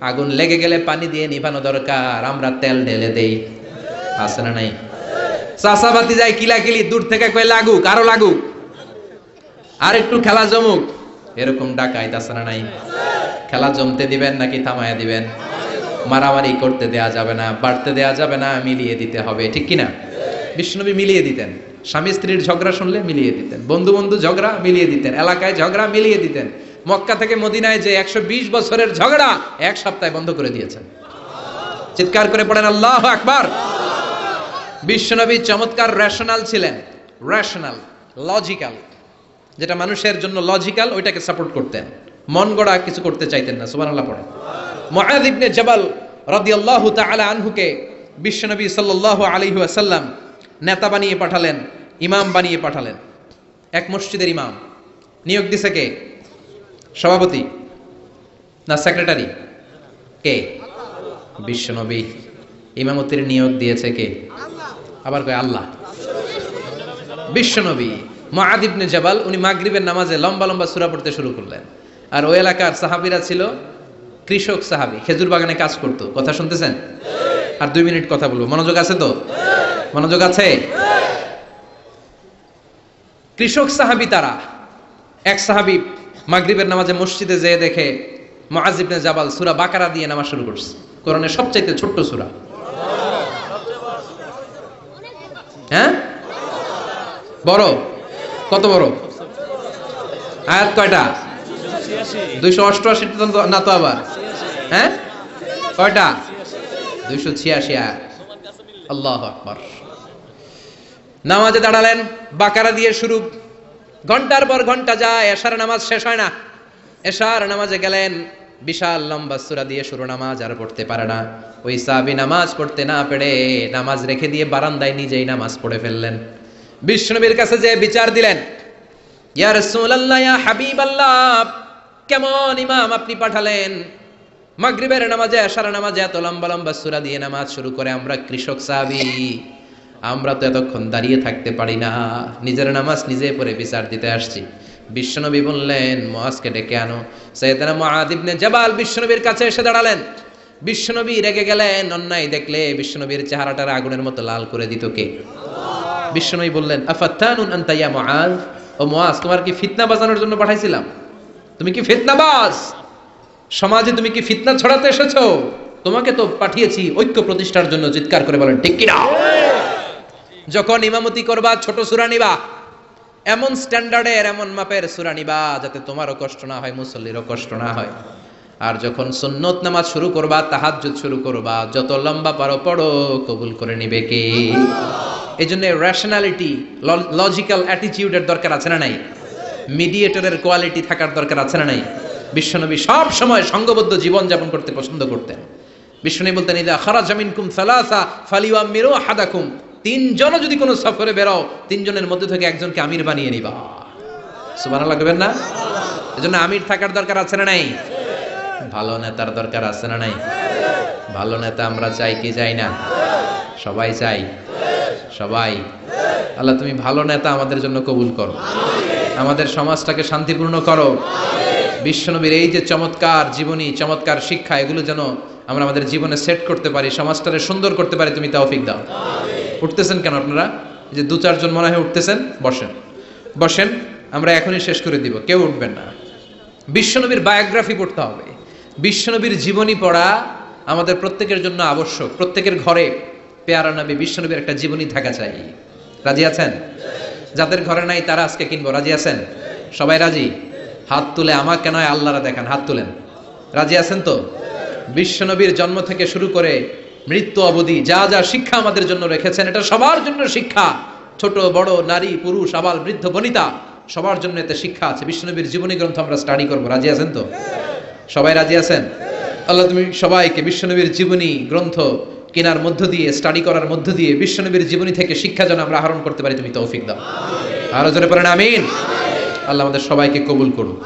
আগুন লেগে গেলে পানি দিয়ে নিভানো দরকার, আমরা তেল ঢেলে দেই। আছে না নাই? চাষাবাতি যায় কিলাকিলি, দূর থেকে কয়ে লাগুক, আরো লাগুক, আর একটু খেলা জমুক, এরকম ডাকাইত। আছে না নাই? খেলা জমতে দিবেন নাকি থামায়া দিবেন? মারামারি করতে দেয়া যাবে না, বাড়তে দেয়া যাবে না, মিলিয়ে দিতে হবে। ঠিক কিনা? বিশ্বনবী মিলিয়ে দিতেন। স্বামী স্ত্রীর ঝগড়া শুনলে মিলিয়ে দিতেন, বন্ধু বন্ধু ঝগড়া মিলিয়ে দিতেন, এলাকায় ঝগড়া মিলিয়ে দিতেন। মক্কা থেকে মদিনায় যে 120 বছরের ঝগড়া এক সপ্তাহে বন্ধ করে দিয়েছেন। চিৎকার করে পড়েন আল্লাহু আকবার। বিশ্বনবী চমৎকার রেশনাল ছিলেন। রেশনাল, লজিক্যাল, যেটা মানুষের জন্য লজিক্যাল ওইটাকে সাপোর্ট করতেন, মন গড়া কিছু করতে চাইতেন না। সুবহানাল্লাহ পড়েন। মুআয ইবনে জাবাল রাদিয়াল্লাহু তাআলা আনহুকে বিশ্বনবী সাল্লাল্লাহু আলাইহি ওয়াসাল্লাম নেতা বানিয়ে পাঠালেন, ইমাম বানিয়ে পাঠালেন। এক মসজিদের ইমাম। নিয়োগ দিছে কে? সভাপতি না সেক্রেটারি? কে? বিশ্বনবী। ইমামতির নিয়োগ দিয়েছে কে? আবার কয় আল্লাহ। বিশ্বনবী। মুআয ইবনে জাবাল উনি মাগরিবের নামাজে লম্বা লম্বা সূরা পড়তে শুরু করলেন। আর ওই এলাকার সাহাবীরা ছিল কৃষক সাহাবী, খেজুর বাগানে কাজ করত। কথা শুনতেছেন? আর 2 মিনিট কথা বলবো, মনোযোগ আছে তো? মনোযোগ আছে? কৃষক সাহাবী তারা। এক সাহাবী মাগরিবের নামাজে মসজিদে যেয়ে দেখে মুআয ইবনে জাবাল সূরা বাকারা দিয়ে নামাজ শুরু করছে। কোরআনের সবচেয়ে ছোট্ট সূরা। হ্যাঁ? বড়? কত বড়? আয়াত কয়টা? 288 না তো আবার? হ্যাঁ? কয়টা? 286 আয়াত। আল্লাহু আকবার। নামাজে দাঁড়ালেন, বাকারা দিয়ে শুরু। ঘন্টার পর ঘন্টা যায়, এশার নামাজ শেষ হয় না। এশার নামাজে গেলেন, বিশাল লম্বা সূরা দিয়ে শুরু নামাজ, আর পড়তে পারে না। ওই সাহাবী নামাজ পড়তে না পেরে নামাজ রেখে দিয়ে বারান্দায় নিজেই নামাজ পড়ে ফেললেন। বিশ্বনবীর কাছে যে বিচার দিলেন, ইয়া রাসূলুল্লাহ, ইয়া হাবিবাল্লাহ, কেমন ইমাম আপনি পাঠালেন? মাগরিবের নামাজে, এশার নামাজে এত লম্বা লম্বা সূরা দিয়ে নামাজ শুরু করে। আমরা কৃষক সাহাবী, আমরা তো এতক্ষণ দাঁড়িয়ে থাকতে পারি না, নিজের নামাজ নিজে পড়ে বিচার দিতে আসছি। বিশ্বনবী বললেন, মুআজকে ডেকে আনো। সাইয়েদনা মুআয ইবনে জাবাল বিশ্বনবীর কাছে এসে দাঁড়ালেন। বিশ্বনবী রেগে গেলেন, অন্যায় দেখলে বিশ্বনবীর চেহারাটার আগুনের মতো লাল করে দিত কে? বিশ্বনবী বললেন, আফাতানুন আনতা ইয়া মুআয, ও মুআয, তোমার কি ফিতনা বাজানোর জন্য পাঠাইছিলাম? তুমি কি ফিতনাবাজ? সমাজে তুমি কি ফিতনা ছড়াতে এসেছো? তোমাকে তো পাঠিয়েছি ঐক্য প্রতিষ্ঠার জন্য। চিৎকার করে বলেন ঠিক কিনা? যখন ইমামতি করবা, ছোট সূরা নিবা, এমন স্ট্যান্ডার্ডের, এমন মাপের সূরা নিবা যাতে তোমারও কষ্ট না হয়, মুসল্লিরও কষ্ট না হয়। আর যখন সুন্নত নামাজ শুরু করবা, তাহাজ্জুদ শুরু করবা, যত লম্বা পারো পড়ো, কবুল করে নিবে কে? এজন্য রেশনালিটি, লজিক্যাল অ্যাটিটিউডের দরকার আছে না নাই? মিডিয়েটরের কোয়ালিটি থাকার দরকার আছে না নাই? বিশ্বনবী সব সময় সংঘবদ্ধ জীবন যাপন করতে পছন্দ করতেন। বিশ্বনবী বলতেন, ইদা খারাজা মিনকুম সালাসা ফালিউআমিরু আহাদাকুম, 3 জন যদি কোনো সফরে বেরো, 3 জনের মধ্যে থেকে একজনকে আমির বানিয়ে নিবা। সুবহানাল্লাহ কইবেন না? এজন্য আমির থাকার দরকার আছে না নাই? ভালো নেতার দরকার আছে না নাই? ভালো নেতা আমরা চাই কি চাই না? সবাই চাই। সবাই। আল্লাহ তুমি ভালো নেতা আমাদের জন্য কবুল করো। আমাদের সমাজটাকে শান্তিপূর্ণ করো। বিশ্বনবীর এই যে চমৎকার জীবনী, চমৎকার শিক্ষা, এগুলো যেন আমরা আমাদের জীবনে সেট করতে পারি, সমাজটাকে সুন্দর করতে পারি, তুমি তৌফিক দাও। উঠতেছেন কেন আপনারা? এই যে 2-4 জন মনে হয় উঠতেছেন, বসেন বসেন, আমরা এখনই শেষ করে দিব, কেউ উঠবেন না। বিশ্বনবীর বায়োগ্রাফি পড়তে হবে। বিশ্বনবীর জীবনী পড়া আমাদের প্রত্যেকের জন্য আবশ্যক। প্রত্যেকের ঘরে পেয়ারা নবী বিশ্বনবীর একটা জীবনী থাকা চাই। রাজি আছেন? যাদের ঘরে নাই তারা আজকে কিনবো। রাজি আছেন? সবাই রাজি? হাত তুলে আমাকে নয় আল্লাহরা দেখান, হাত তুলেন। রাজি আছেন তো? বিশ্বনবীর জন্ম থেকে শুরু করে মৃত্যু অবধি যা যা শিক্ষা আমাদের জন্য রেখেছেন, এটা সবার জন্য শিক্ষা। ছোট বড়, নারী পুরুষ, আবাল বৃদ্ধ বনিতা, সবার জন্য এতে শিক্ষা আছে। বিশ্বনবীর জীবনী গ্রন্থ আমরা স্টাডি করবো। রাজি আছেন তো? সবাই রাজি আছেন? আল্লাহ তুমি সবাইকে বিশ্বনবীর জীবনী গ্রন্থ কেনার মধ্য দিয়ে, স্টাডি করার মধ্য দিয়ে বিশ্বনবীর জীবনী থেকে শিক্ষা যেন আমরা আহরণ করতে পারি, তুমি তৌফিক দাও। আরো জোরে পড়েন আমিন। আল্লাহ আমাদের সবাইকে কবুল করুন।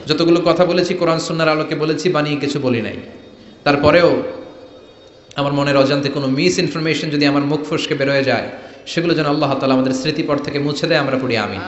যতগুলো কথা বলেছি কোরআন সুন্নাহর আলোকে বলেছি, বানিয়ে কিছু বলি নাই। তারপরেও আমার মনের অজান্তে কোনো মিস ইনফরমেশন যদি আমার মুখ ফসকে বের হয়ে যায়, সেগুলো যেন আল্লাহ তাআলা আমাদের স্মৃতিপট থেকে মুছে দেয়। আমরা পড়ি আমিন।